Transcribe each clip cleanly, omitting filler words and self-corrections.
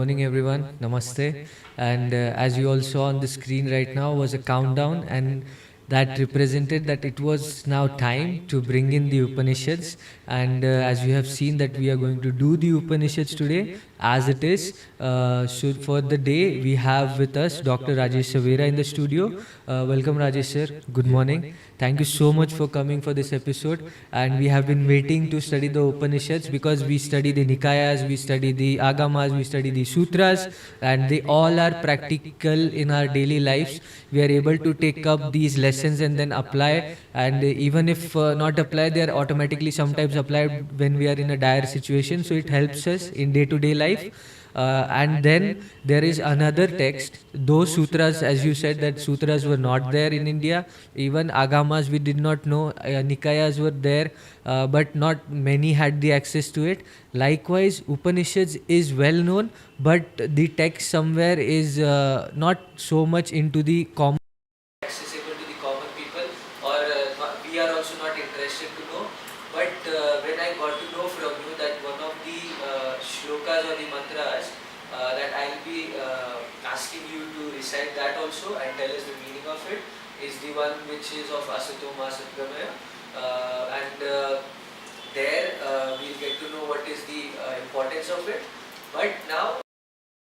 morning, everyone. Namaste. And as you all saw on the screen right now was a countdown, and that represented that it was now time to bring in the Upanishads. And as you have seen that we are going to do the Upanishads today, as it is. So for the day, we have with us Dr. Rajesh Savera in the studio. Welcome, Rajesh sir. Good morning. Thank you so much for coming for this episode. And we have been waiting to study the Upanishads because we study the Nikayas, we study the Agamas, we study the Sutras, and they all are practical in our daily lives. We are able to take up these lessons and then apply. And even if not apply, they are automatically sometimes applied when we are in a dire situation. So it helps us in day-to-day life. And then there is another text. Those sutras, as you said, that sutras were not there in India. Even agamas we did not know. Nikayas were there, but not many had the access to it. Likewise, Upanishads is well known, but the text somewhere is not so much into the common accessible to the common people, or we are also not interested to know. But when I got to know from you that one of the shlokas or the mantras that I'll be asking you to recite that also and tell us the meaning of it is the one which is of Asato Ma Satgamaya, and there we'll get to know what is the importance of it. But now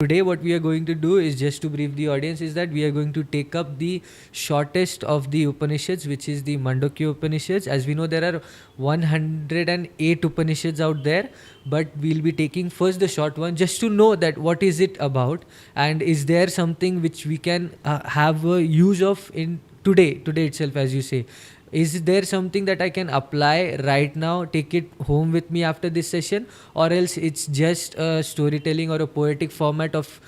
today what we are going to do is, just to brief the audience, is that we are going to take up the shortest of the Upanishads, which is the Mandukya Upanishads. As we know, there are 108 Upanishads out there, but we'll be taking first the short one just to know that what is it about, and is there something which we can have a use of in today itself, as you say. Is there something that I can apply right now, take it home with me after this session, or else it's just a storytelling or a poetic format of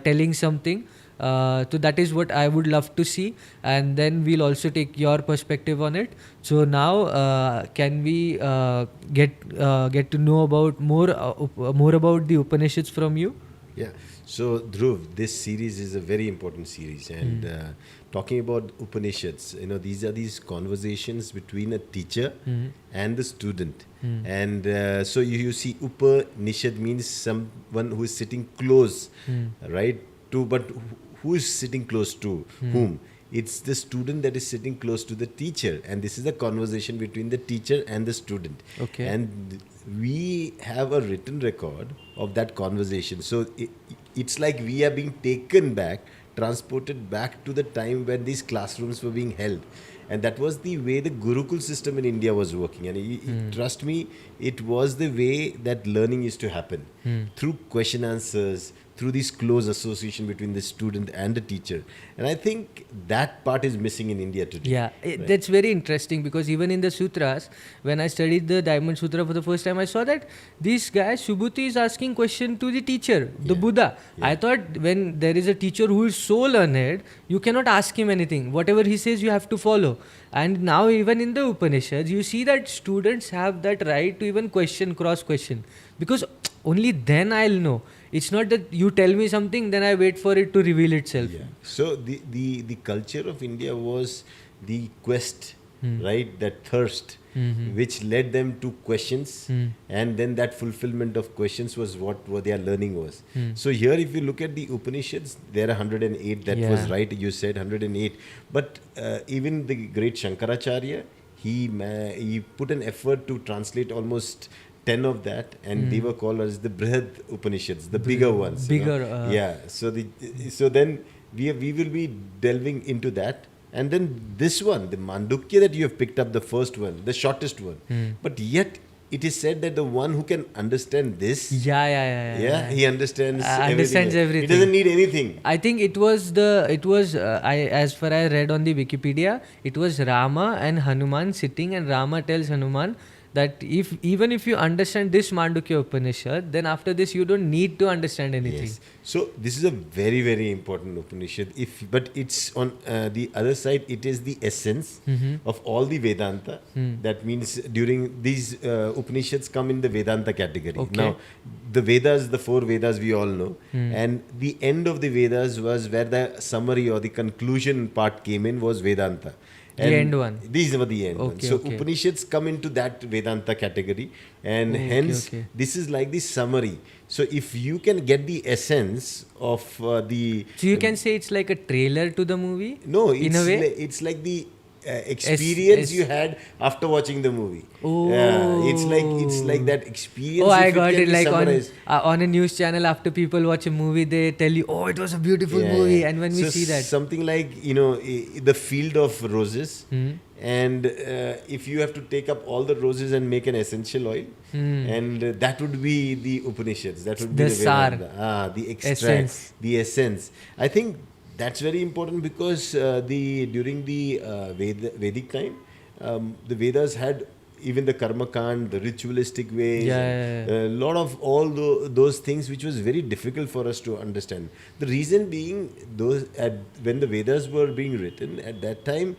telling something? So that is what I would love to see, and then we'll also take your perspective on it. So now, can we get to know about more about the Upanishads from you? Yeah. So Dhruv, this series is a very important series, and talking about Upanishads, these are these conversations between a teacher and the student, and so you see Upanishad means someone who is sitting close, right? But who is sitting close to whom? It's the student that is sitting close to the teacher, and this is a conversation between the teacher and the student. Okay. And we have a written record of that conversation. So it's like we are being taken back, transported back to the time when these classrooms were being held. And that was the way the Gurukul system in India was working. And trust me, it was the way that learning used to happen. Through question answers, through this close association between the student and the teacher. And I think that part is missing in India today. Yeah, right? That's very interesting, because even in the sutras, when I studied the Diamond Sutra for the first time, I saw that this guy, Subhuti, is asking question to the teacher, the Buddha. Yeah. I thought when there is a teacher who is so learned, you cannot ask him anything. Whatever he says, you have to follow. And now even in the Upanishads, you see that students have that right to even question, cross-question. Because only then I'll know. It's not that you tell me something, then I wait for it to reveal itself. Yeah. So the culture of India was the quest, right? That thirst, which led them to questions, and then that fulfillment of questions was what their learning was. So here, if you look at the Upanishads, there are 108. That was right. You said 108. But even the great Shankaracharya, he put an effort to translate almost 10 of that, and they were called as the Brihad Upanishads, the bigger ones. Bigger. Yeah. So then we will be delving into that. And then this one, the Mandukya that you have picked up, the first one, the shortest one. But yet it is said that the one who can understand this, he understands everything. He doesn't need anything. I think it was as far I read on the Wikipedia, it was Rama and Hanuman sitting, and Rama tells Hanuman that even if you understand this Mandukya Upanishad, then after this you don't need to understand anything. Yes. So this is a very, very important Upanishad. But it's on the other side, it is the essence of all the Vedanta. That means during these Upanishads come in the Vedanta category. Okay. Now, the Vedas, the 4 Vedas we all know, and the end of the Vedas was where the summary or the conclusion part came in, was Vedanta. The end one. These were the end ones. Okay, So okay. Upanishads come into that Vedanta category, and Okay, hence okay. this is like the summary. So if you can get the essence of the So you can say it's like a trailer to the movie? no, In a way? it's like the experience you had after watching the movie. Yeah, it's like that experience. Oh, I if it got can it. be Like summarized. on a news channel, after people watch a movie, they tell you, "Oh, it was a beautiful Yeah, movie." yeah. And when we So see that, something like the field of roses, and if you have to take up all the roses and make an essential oil, and that would be the Upanishads. That would be The the sar. Vedanta. The extract, Essence. the essence. I think that's very important because during the Vedic time, the Vedas had even the karma kand, the ritualistic ways, Yeah, and yeah, a lot of all those things which was very difficult for us to understand. The reason being, when the Vedas were being written at that time,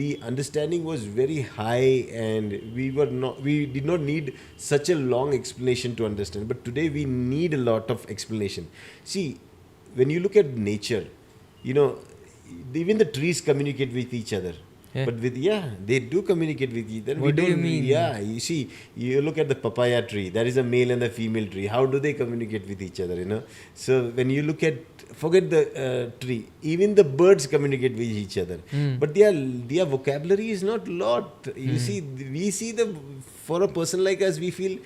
the understanding was very high, and we did not need such a long explanation to understand. But today we need a lot of explanation. See, when you look at nature, you know, even the trees communicate with each other. Yeah. But they do communicate with each other. What do you mean? Yeah, you see, you look at the papaya tree. There is a male and a female tree. How do they communicate with each other? So when you look at, forget the tree. Even the birds communicate with each other. But their vocabulary is not lot. You see, we see for a person like us, we feel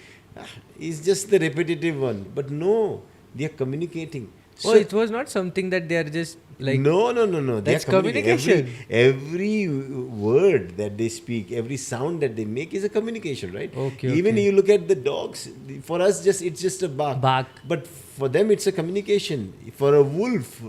it's just the repetitive one. But no, they are communicating. oh, it was not something that they are just like. No. They That's are communicating. communication. Every word that they speak, every sound that they make is a communication, right? Okay, Even okay. you look at the dogs. For us, it's just a bark. Bark. But for them, it's a communication. For a wolf,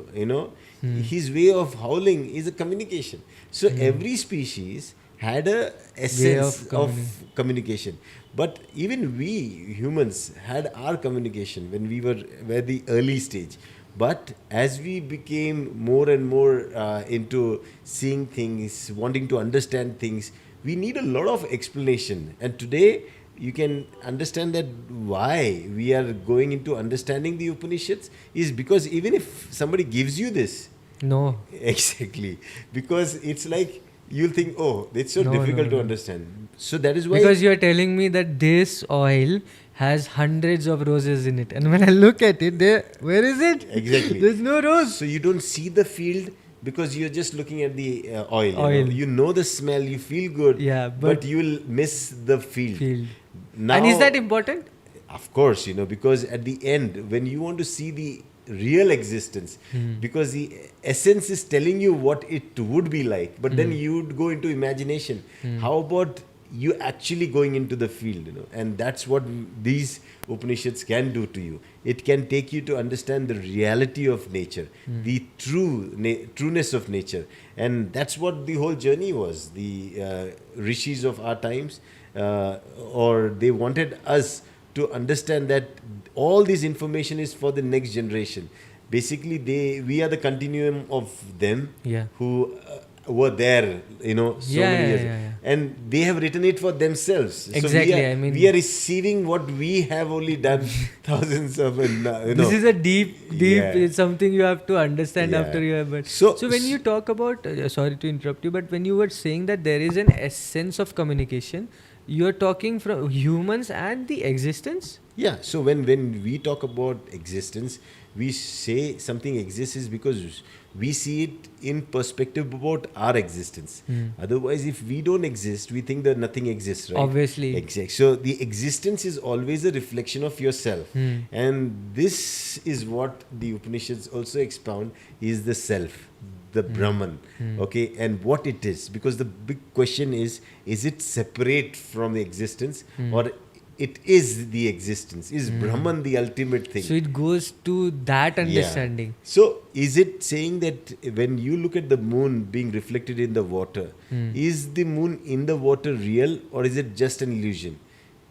his way of howling is a communication. So every species had a essence of communication. But even we humans had our communication when we were the early stage. But as we became more and more into seeing things, wanting to understand things, we need a lot of explanation. And today, you can understand that why we are going into understanding the Upanishads is because even if somebody gives you this, No. exactly, because it's like you'll think, oh, it's so No, difficult no, to no. understand. So that is why. Because you are telling me that this oil has hundreds of roses in it, and when I look at it, where is it? Exactly. There's no rose. So you don't see the field because you're just looking at the oil. Oil. You know the smell, you feel good, Yeah, but you'll miss the field. Now, And is that important? of course, because at the end, when you want to see the real existence, because the essence is telling you what it would be like, but then you would go into imagination. How about you actually going into the field? And that's what these Upanishads can do to you. It can take you to understand the reality of nature, the trueness of nature. And that's what the whole journey was. The rishis of our times, or they wanted us to understand that all this information is for the next generation. Basically, we are the continuum of them who were there, so many years. Yeah. And they have written it for themselves. Exactly, So we are receiving what we have only done thousands of, This is a deep, it's something you have to understand after you have. So when you talk about, sorry to interrupt you, but when you were saying that there is an essence of communication, you're talking from humans and the existence? Yeah, so when we talk about existence, we say something exists is because we see it in perspective about our existence. Otherwise, if we don't exist, we think that nothing exists, right? Obviously. Exactly. So the existence is always a reflection of yourself. And this is what the Upanishads also expound, is the self, the Brahman, okay, and what it is. Because the big question is it separate from the existence, or it is the existence? Is Brahman the ultimate thing? So it goes to that understanding. Yeah. So is it saying that when you look at the moon being reflected in the water, is the moon in the water real, or is it just an illusion?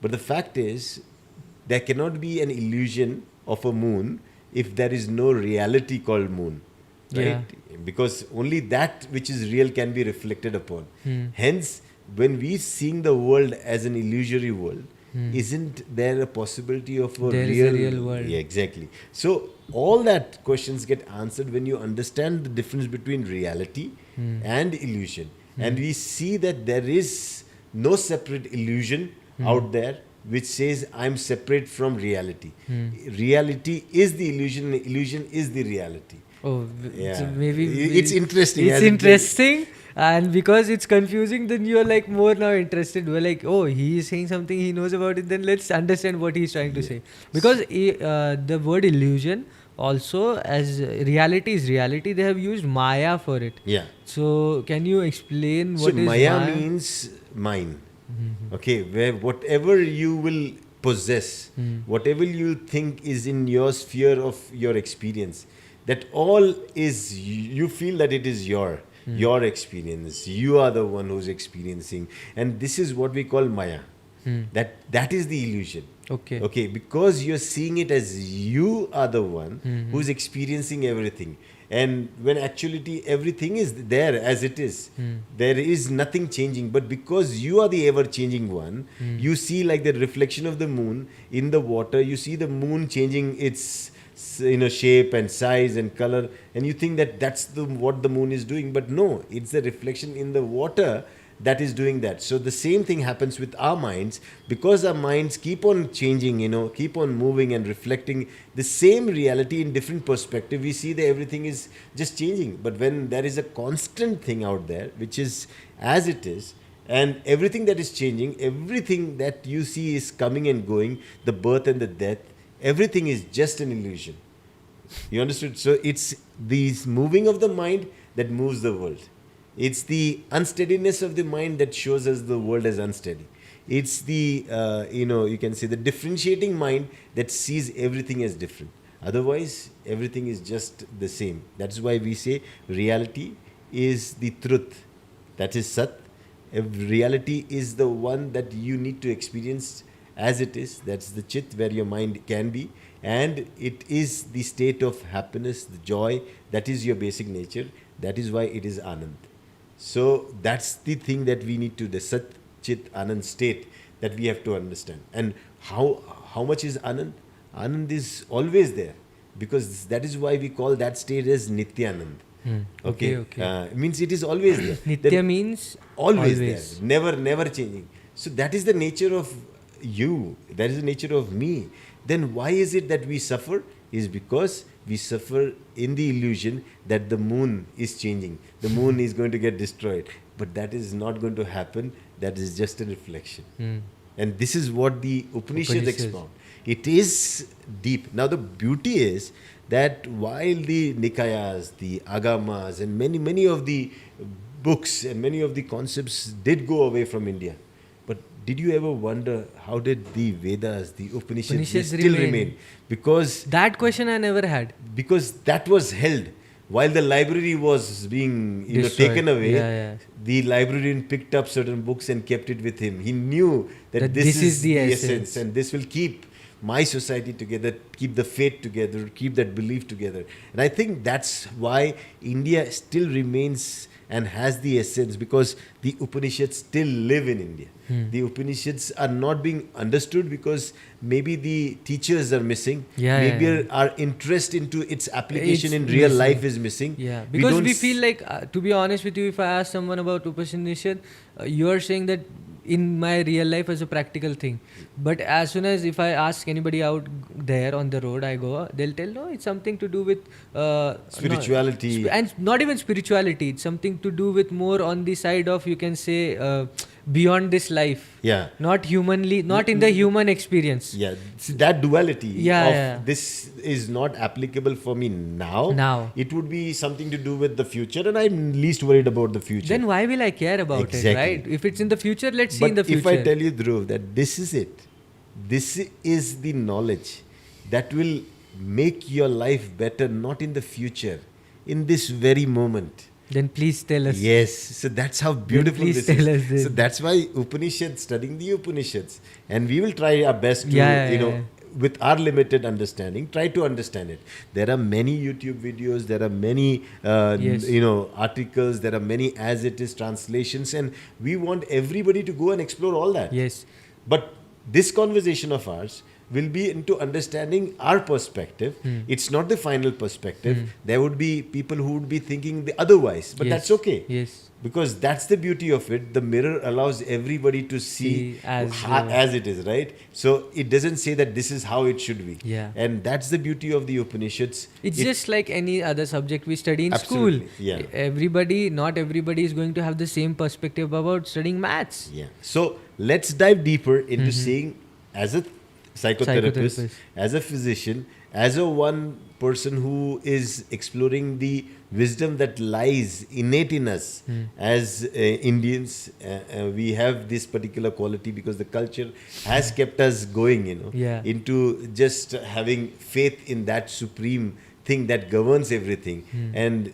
But the fact is, there cannot be an illusion of a moon if there is no reality called moon. Right? Yeah. Because only that which is real can be reflected upon. Hence, when we seeing the world as an illusory world, isn't there a possibility of a real world? Yeah, exactly. So all that questions get answered when you understand the difference between reality and illusion. And we see that there is no separate illusion out there which says I'm separate from reality. Reality is the illusion, illusion is the reality. Oh, Yeah. so maybe It's interesting. It's as it- interesting, and because it's confusing, then you're like more now interested. We're like, oh, he is saying something, he knows about it. Then let's understand what he's trying to say. Because the word illusion also, as reality is reality, they have used Maya for it. Yeah. So can you explain So what is Maya means mine. Okay, where whatever you will possess, whatever you think is in your sphere of your experience, that all is, you feel that it is your experience. You are the one who's experiencing, and this is what we call Maya. That is the illusion. Okay. Okay, because you're seeing it as you are the one who's experiencing everything. And when actually everything is there as it is, there is nothing changing. But because you are the ever changing one, you see like the reflection of the moon in the water. You see the moon changing its shape and size and color, and you think that that's what the moon is doing. But no, it's the reflection in the water that is doing that. So the same thing happens with our minds, because our minds keep on changing, keep on moving and reflecting the same reality in different perspective. We see that everything is just changing. But when there is a constant thing out there, which is as it is, and everything that is changing, everything that you see is coming and going, the birth and the death, everything is just an illusion. You understood? So it's this moving of the mind that moves the world. It's the unsteadiness of the mind that shows us the world as unsteady. It's the, you can say the differentiating mind that sees everything as different. Otherwise, everything is just the same. That's why we say reality is the truth. That is Sat. Reality is the one that you need to experience as it is. That's the Chit, where your mind can be. And it is the state of happiness, the joy. That is your basic nature. That is why it is Anand. So that's the thing that we need to, the Sat, Chit, Anand state that we have to understand. And how much is Anand? Anand is always there, because that is why we call that state as Nityanand. Okay. Means it is always there. Nitya means always there, never changing. So that is the nature of you. That is the nature of me. Then why is it that we suffer? Is because we suffer in the illusion that the moon is changing. The moon is going to get destroyed. But that is not going to happen. That is just a reflection. And this is what the Upanishads expound. It is deep. Now the beauty is that while the Nikayas, the Agamas, and many of the books and many of the concepts did go away from India, but did you ever wonder how did the Vedas, the Upanishads still remain? Because that question I never had. Because that was held while the library was being taken away. The librarian picked up certain books and kept it with him. He knew that this is the essence, and this will keep my society together, keep the faith together, keep that belief together. And I think that's why India still remains and has the essence, because the Upanishads still live in India. The Upanishads are not being understood because maybe the teachers are missing. Maybe our interest into its application in real life is missing. Because we feel like, to be honest with you, if I ask someone about Upanishad, you are saying that in my real life as a practical thing. But as soon as if I ask anybody out there on the road, I go, they'll tell, no, it's something to do with spirituality. And not even spirituality. It's something to do with more on the side of, you can say, beyond this life. Not humanly, not in the human experience. That duality of this is not applicable for me now. It would be something to do with the future, and I'm least worried about the future. Then why will I care about it, right? If it's in the future, let's see in the future. If I tell you, Dhruv, that this is it, this is the knowledge that will make your life better, not in the future, in this very moment. Then please tell us. Yes, so that's how beautiful this is. So that's why Upanishads, studying the Upanishads, and we will try our best to, with our limited understanding, try to understand it. There are many YouTube videos, there are many, articles, there are many as it is translations, and we want everybody to go and explore all that. Yes. But this conversation of ours will be into understanding our perspective. It's not the final perspective. There would be people who would be thinking the otherwise, but that's okay. Yes. Because that's the beauty of it. The mirror allows everybody to see as it is, right? So it doesn't say that this is how it should be. Yeah. And that's the beauty of the Upanishads. It's just like any other subject we study in school. Yeah. Not everybody is going to have the same perspective about studying maths. Yeah. So let's dive deeper into seeing, as a psychotherapist, as a physician, as a one person who is exploring the wisdom that lies innate in us as Indians. We have this particular quality because the culture has kept us going, into just having faith in that supreme thing that governs everything. And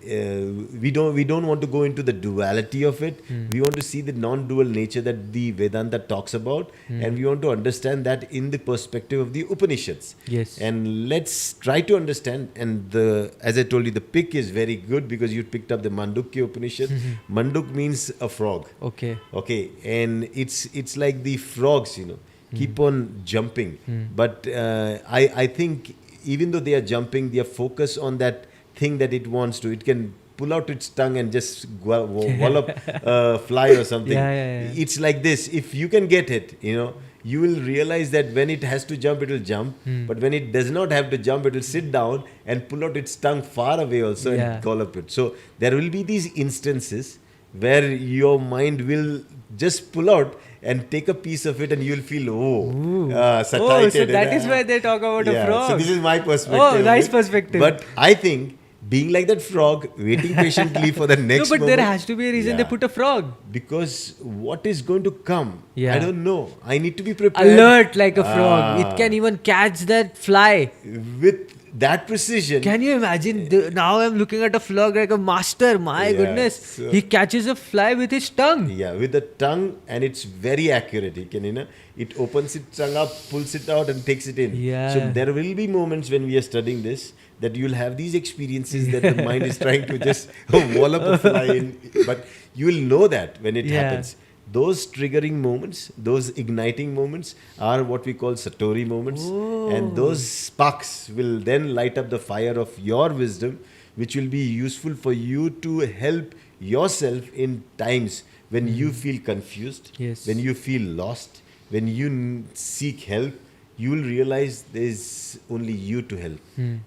we don't want to go into the duality of it. We want to see the non-dual nature that the Vedanta talks about, and we want to understand that in the perspective of the Upanishads. Yes. And let's try to understand. And as I told you, the pick is very good because you picked up the Mandukya Upanishad. Manduk means a frog. Okay. And it's like the frogs, keep on jumping. But I think even though they are jumping, they are focused on that thing that it wants to. It can pull out its tongue and just wallop a fly or something. It's like this. If you can get it, you will realize that when it has to jump, it will jump. But when it does not have to jump, it will sit down and pull out its tongue far away also and wallop it. So there will be these instances where your mind will just pull out and take a piece of it, and you will feel, satiated. So that is why they talk about a frog. So this is my perspective. Oh, nice perspective. But I think being like that frog, waiting patiently for the next No, but moment, there has to be a reason they put a frog. Because what is going to come, I don't know. I need to be prepared. Alert like a frog. It can even catch that fly. With that precision. Can you imagine? Now I'm looking at a frog like a master. My goodness. So he catches a fly with his tongue. Yeah, with the tongue, and it's very accurate. It opens its tongue up, pulls it out, and takes it in. Yeah. So there will be moments when we are studying this that you'll have these experiences that the mind is trying to just wallop a fly in. But you will know that when it happens. Those triggering moments, those igniting moments are what we call Satori moments. And those sparks will then light up the fire of your wisdom, which will be useful for you to help yourself in times when you feel confused, when you feel lost, when you seek help. You will realize there's only you to help.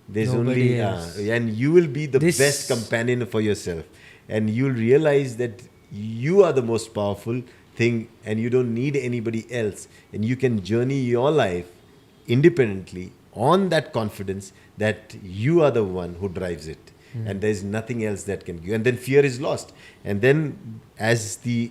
There's Nobody only, else. And you will be the best companion for yourself. And you'll realize that you are the most powerful thing, and you don't need anybody else. And you can journey your life independently on that confidence that you are the one who drives it. And there's nothing else that can give. And then fear is lost. And then, as the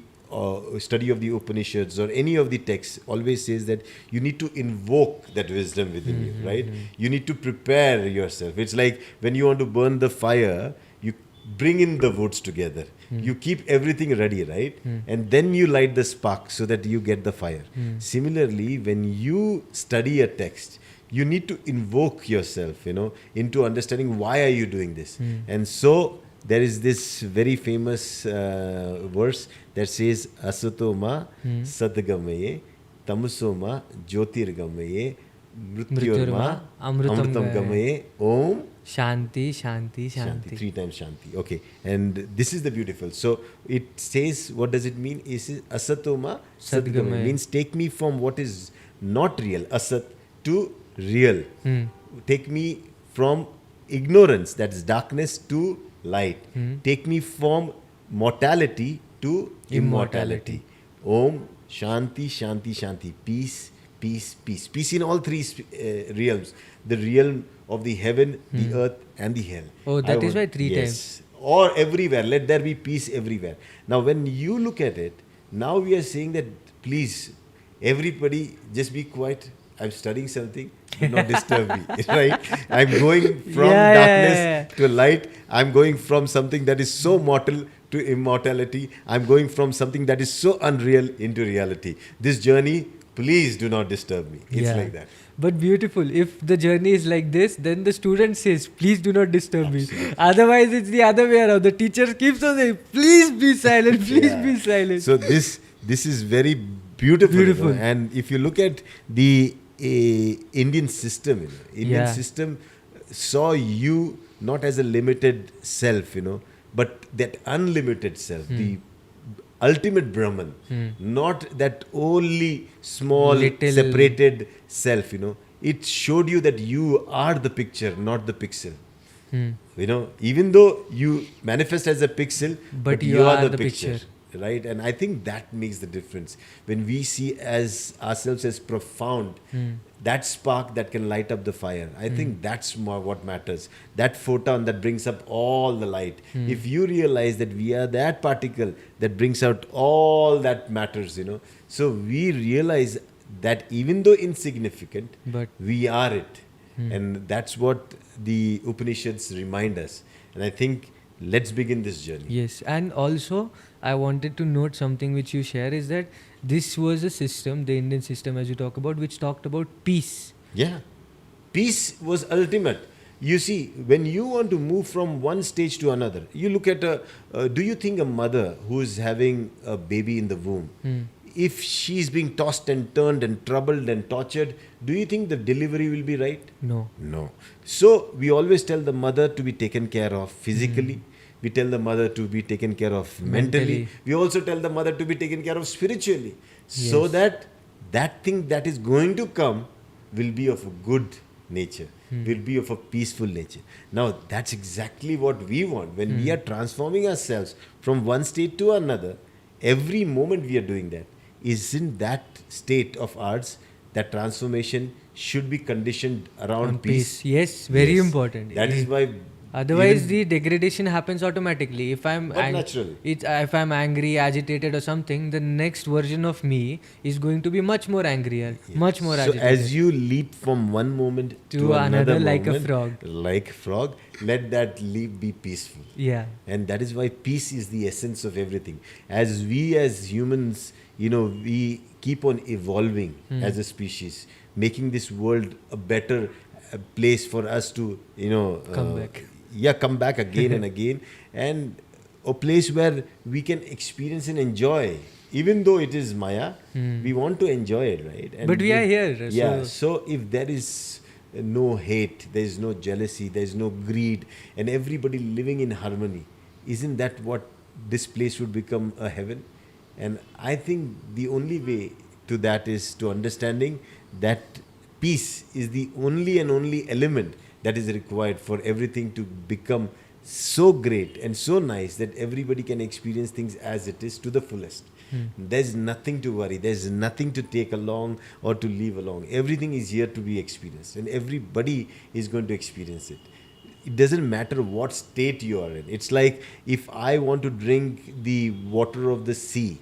study of the Upanishads or any of the texts always says, that you need to invoke that wisdom within you, right? You need to prepare yourself. It's like when you want to burn the fire, you bring in the woods together. You keep everything ready, right? And then you light the spark so that you get the fire. Similarly, when you study a text, you need to invoke yourself, into understanding why are you doing this. And so there is this very famous verse that says, Asatoma sadgamaye tamasoma jyotirgamaye mrityurma amrutam gamaye om Shanti, Shanti, Shanti. 3 times Shanti. Okay. And this is the beautiful. So it says, what does it mean? It says, Asatoma sadgamaya. Means take me from what is not real, asat, to real. Take me from ignorance, that is darkness, to light. Take me from mortality to immortality. Om Shanti, Shanti, Shanti. Peace, peace, peace. Peace in all three realms. The realm of the heaven, the earth, and the hell. Oh, that is why 3 times. Or everywhere. Let there be peace everywhere. Now, when you look at it, now we are saying that, please, everybody, just be quiet. I'm studying something. Do not disturb me. Right? I'm going from darkness to light. I'm going from something that is so mortal to immortality. I'm going from something that is so unreal into reality. This journey, please do not disturb me. It's like that. But beautiful. If the journey is like this, then the student says, please do not disturb me. Otherwise, it's the other way around. The teacher keeps on saying, please be silent, please be silent. So this is very beautiful. And if you look at the a Indian system, Indian Yeah. system saw you not as a limited self, but that unlimited self, the ultimate Brahman, not that only small Little. separated self, It showed you that you are the picture, not the pixel. Even though you manifest as a pixel, But but you you are are the the picture, picture. right? And I think that makes the difference. When we see as ourselves as profound, that spark that can light up the fire, I think that's more what matters. That photon that brings up all the light. If you realize that we are that particle that brings out all that matters, so we realize that even though insignificant, But we are it. And that's what the Upanishads remind us. And I think let's begin this journey. yes, and also I wanted to note something which you share is that this was a system, the Indian system, as you talk about, which talked about peace. Yeah. Peace was ultimate. You see, when you want to move from one stage to another, you look at do you think a mother who is having a baby in the womb, if she's being tossed and turned and troubled and tortured, do you think the delivery will be right? No. No. So we always tell the mother to be taken care of physically. We tell the mother to be taken care of mentally. Mentally. We also tell the mother to be taken care of spiritually. So Yes. that that thing that is going to come will be of a good nature, will be of a peaceful nature. Now that's exactly what we want. When we are transforming ourselves from one state to another, every moment we are doing that, is in that state of ours, that transformation should be conditioned around On peace. peace. Yes, very Yes. important. That is why. Otherwise, even- the degradation happens automatically. If I'm But naturally. if I'm angry, agitated, or something, the next version of me is going to be much more angrier, much more So agitated. as you leap from one moment To to another another like a moment, frog. like frog, let that leap be peaceful. Yeah. And that is why peace is the essence of everything. As we as humans, we keep on evolving as a species, making this world a better place for us to, Come back. Yeah, come back again and again, and a place where we can experience and enjoy. Even though it is Maya, we want to enjoy it, right? And But we are here, Yeah. so- So if there is no hate, there is no jealousy, there is no greed, and everybody living in harmony, isn't that what this place would become a heaven? And I think the only way to that is to understanding that peace is the only and only element that is required for everything to become so great and so nice that everybody can experience things as it is to the fullest. There's nothing to worry, there's nothing to take along or to leave along. Everything is here to be experienced, and everybody is going to experience it. It doesn't matter what state you are in. It's like if I want to drink the water of the sea,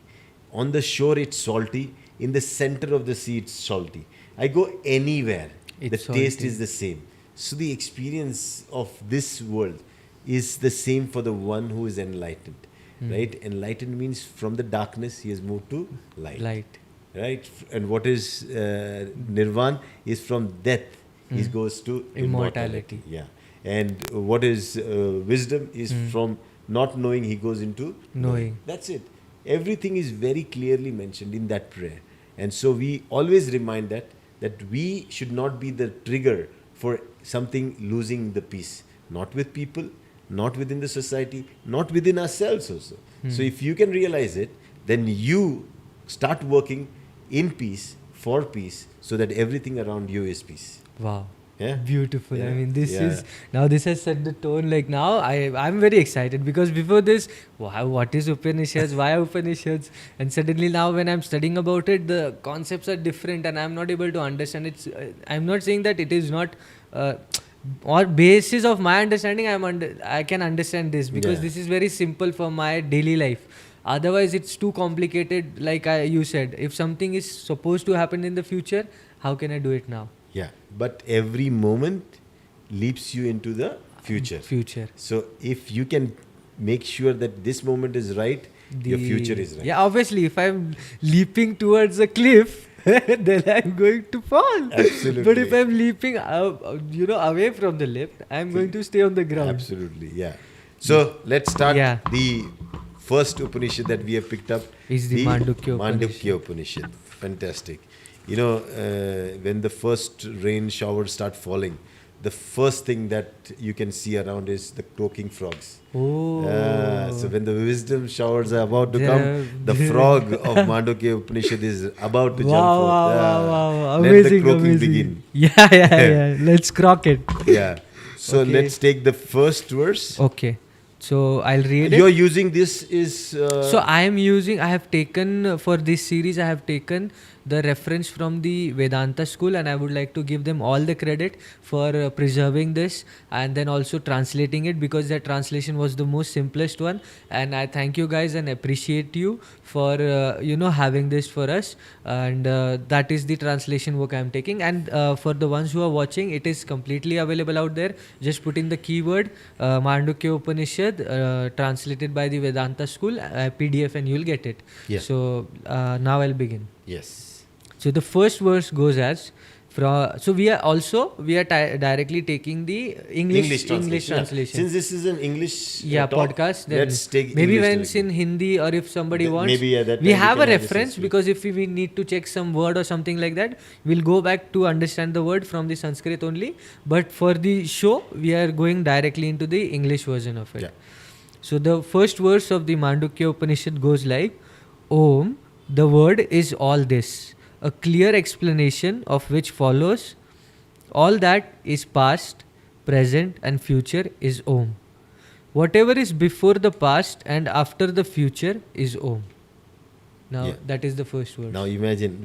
on the shore it's salty, in the center of the sea it's salty. I go anywhere, It's the taste salty. is the same. So the experience of this world is the same for the one who is enlightened, right? Enlightened means from the darkness he has moved to light, Light. right? And what is nirvana is from death he goes to Immortality. Yeah. And what is wisdom is from not knowing he goes into Knowing. That's it. Everything is very clearly mentioned in that prayer. And so we always remind that we should not be the trigger for something losing the peace. Not with people, not within the society, not within ourselves also. So if you can realize it, then you start working in peace, for peace, so that everything around you is peace. Wow. Yeah? Beautiful. I Yeah. mean, this Yeah. is now. This has set the tone. Like now, I'm very excited because before this, wow, what is Upanishads? Why Upanishads? And suddenly now, when I'm studying about it, the concepts are different, and I'm not able to understand. I'm not saying that it is not. Or basis of my understanding, I can understand this because Yeah. this is very simple for my daily life. Otherwise, it's too complicated. Like you said, if something is supposed to happen in the future, how can I do it now? Yeah. But every moment leaps you into the future. Future. So if you can make sure that this moment is right, your future is right. Yeah, obviously, if I'm leaping towards a cliff, then I'm going to fall. Absolutely. But if I'm leaping, away from the lift, I'm going to stay on the ground. Absolutely, yeah. So let's start. Yeah. The first Upanishad that we have picked up Is the Mandukya Mandukya Upanishad. Fantastic. when the first rain showers start falling, the first thing that you can see around is the croaking frogs. So when the wisdom showers are about to come, the frog of Mandukya Upanishad is about to jump forth. Wow. Let the Amazing, croaking amazing. begin. Yeah. Let's crock it. Yeah. So Okay. let's take the first verse. Okay. So I'll read it. You're using this is... So I have taken for this series, I have taken the reference from the Vedanta school, and I would like to give them all the credit for preserving this and then also translating it, because their translation was the most simplest one. And I thank you guys and appreciate you for having this for us. And that is the translation work I am taking. And for the ones who are watching, it is completely available out there. Just put in the keyword Mandukya Upanishad translated by the Vedanta school PDF, and you'll get it. Yeah. So now I'll begin. Yes. So the first verse goes as we are directly taking the English translation. Yeah. Since this is an English talk, podcast, then let's take maybe English when it's in Hindi, or if somebody wants, maybe at that we time have we a can have this reference, history. because if we need to check some word or something like that, we'll go back to understand the word from the Sanskrit only. But for the show, we are going directly into the English version of it. Yeah. So the first verse of the Mandukya Upanishad goes like, Om, the word is all this, a clear explanation of which follows, all that is past, present and future is Om. Whatever is before the past and after the future is Om. Now Yeah. that is the first verse. Now imagine,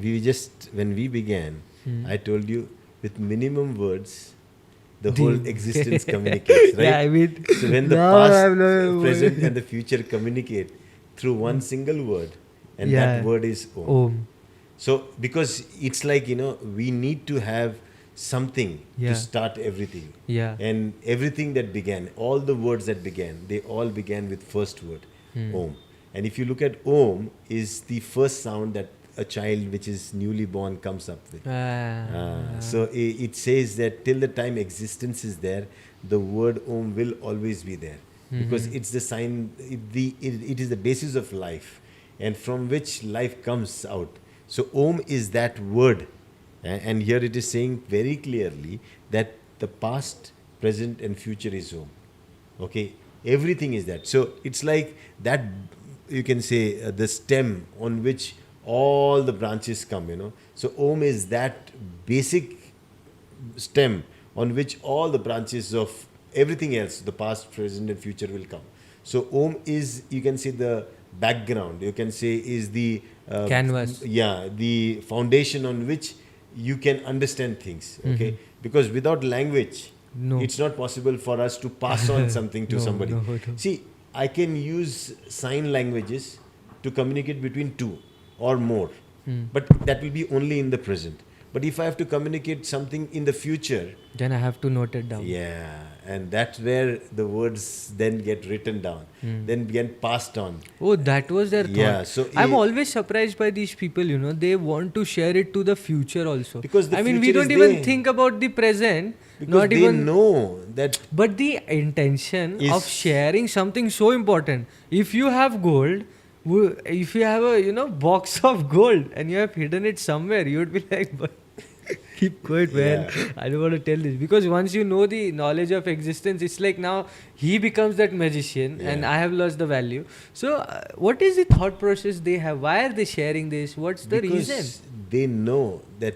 when we began, I told you with minimum words, the whole existence communicates, right? Yeah, I mean, So when the now past, I'm not- present and the future communicate through one single word, and Yeah. that word is Om. Om. So because it's like, we need to have something Yeah. to start everything. Yeah. And everything that began, all the words that began, they all began with first word, Om. And if you look at Om, is the first sound that a child which is newly born comes up with. So it says that till the time existence is there, the word Om will always be there, because it's the sign, it is the basis of life, and from which life comes out. So Om is that word, and here it is saying very clearly that the past, present and future is Om. Okay, everything is that. So it's like that, you can say the stem on which all the branches come. So Om is that basic stem on which all the branches of everything else, the past, present and future, will come. So Om is, you can say, the background, you can say, is the Canvas. Yeah, the foundation on which you can understand things. Okay, because without language, No. it's not possible for us to pass on something to No, somebody. no. See, I can use sign languages to communicate between two or more, but that will be only in the present. But if I have to communicate something in the future, Then I have to note it down. yeah, and that's where the words then get written down, then get passed on. Oh, that was their thought. Yeah, so I'm always surprised by these people, they want to share it to the future also. Because the I mean, we future don't is even there. think about the present, Because not they even. know that But the intention of Is- sharing something so important. If you have gold, if you have a box of gold and you have hidden it somewhere, you would be like, "But keep quiet, man. Yeah. I don't want to tell this." Because once you know the knowledge of existence, it's like now he becomes that magician and Yeah. I have lost the value. So, what is the thought process they have? Why are they sharing this? What's the because reason? they know that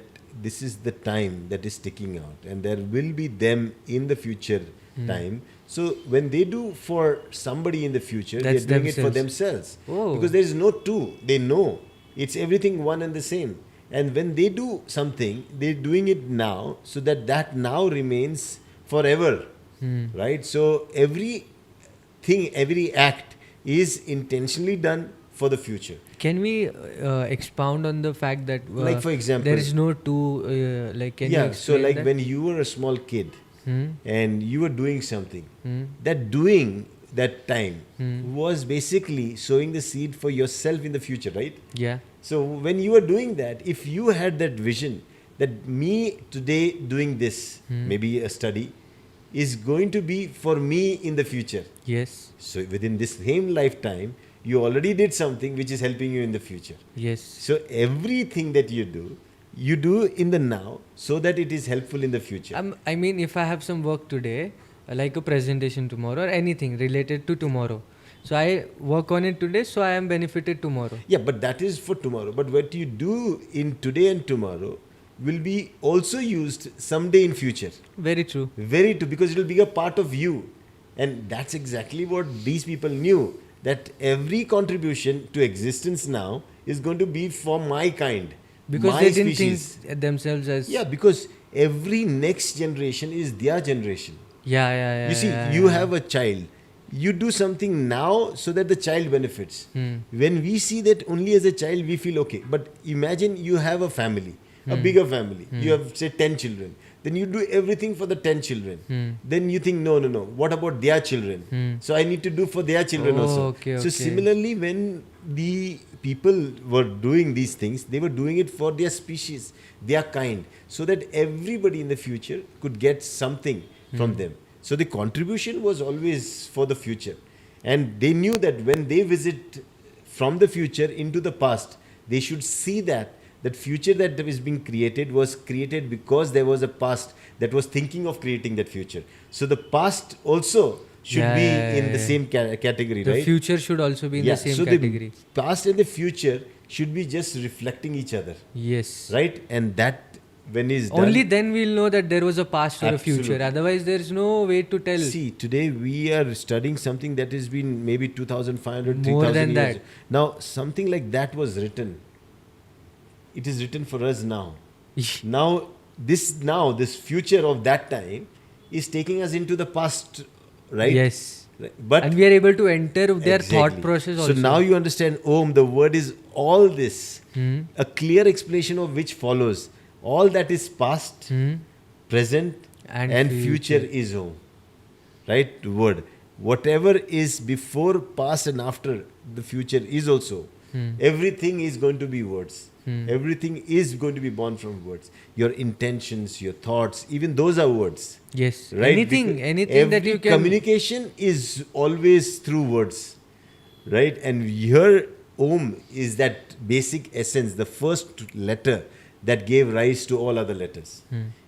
this is the time that is ticking out, and there will be them in the future time. So when they do for somebody in the future, That's they're doing it for themselves. themselves. Oh. Because there is no two. They know it's everything one and the same. And when they do something, they're doing it now, so that now remains forever. Right? So every act is intentionally done for the future. Can we expound on the fact that, Like, for example, there is no two, can you so explain like that? when you were a small kid and you were doing something, that time was basically sowing the seed for yourself in the future, right? Yeah. So when you were doing that, if you had that vision that me today doing this, maybe a study, is going to be for me in the future. Yes. So within this same lifetime, you already did something which is helping you in the future. Yes. So everything that you do You do in the now so that it is helpful in the future. I mean, if I have some work today, like a presentation tomorrow or anything related to tomorrow, so I work on it today, so I am benefited tomorrow. Yeah, but that is for tomorrow. But what you do in today and tomorrow will be also used someday in future. Very true. Very true, because it will be a part of you. And that's exactly what these people knew, that every contribution to existence now is going to be for my kind, Because my they didn't species. think themselves as. Yeah, because every next generation is their generation. Yeah. You see, yeah, you yeah. have a child. You do something now so that the child benefits. When we see that only as a child, we feel okay. But imagine you have a family, a bigger family. You have, say, 10 children. Then you do everything for the 10 children. Then you think, no. What about their children? So I need to do for their children Oh, also. okay, So okay. similarly, when the people were doing these things, they were doing it for their species, their kind, so that everybody in the future could get something from them. So the contribution was always for the future. And they knew that when they visit from the future into the past, they should see that future that is being created was created because there was a past that was thinking of creating that future. So the past also should be in the same category, The right? future should also be in the same so category. the past and the future should be just reflecting each other, Yes. right? And that when is done, Only then we'll know that there was a past or a future. Absolutely. Otherwise, there's no way to tell. See, today we are studying something that has been maybe 2,500, More 3,000 than years. that. Now, something like that was written. It is written for us now. This future of that time is taking us into the past, right? Yes. Right. But And we are able to enter their Exactly. thought process also. So now you understand Om, the word is all this. A clear explanation of which follows. All that is past, present, And future future. is Om. Right? Word. Whatever is before, past, and after the future is also. Everything is going to be words. Everything is going to be born from words. Your intentions, your thoughts, even those are words. Yes. Right? Anything Because that every you can. communication is always through words, right? And here Om is that basic essence, the first letter that gave rise to all other letters.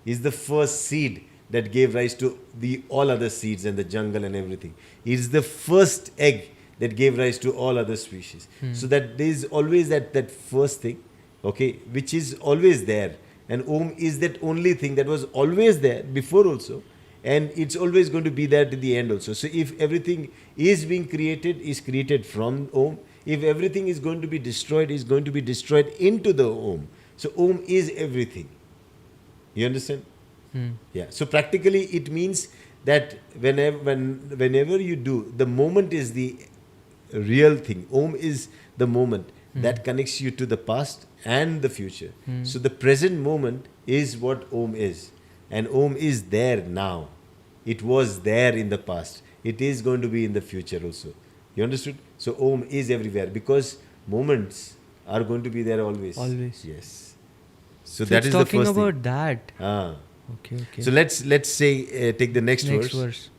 Is the first seed that gave rise to the all other seeds and the jungle and everything. It is the first egg that gave rise to all other species. So that there is always that first thing, okay, which is always there. And Om is that only thing that was always there before also, and it's always going to be there to the end also. So if everything is being created, is created from Om. If everything is going to be destroyed, is going to be destroyed into the Om. So Om is everything. You understand? Yeah. So practically it means that whenever you do, the moment is the real thing. Om is the moment that connects you to the past and the future. So the present moment is what Om is. And Om is there now. It was there in the past. It is going to be in the future also. You understood? So Om is everywhere because moments are going to be there always. Always. Yes. So So that it's is the talking first about thing. that. Ah. Okay. So let's say take the next verse.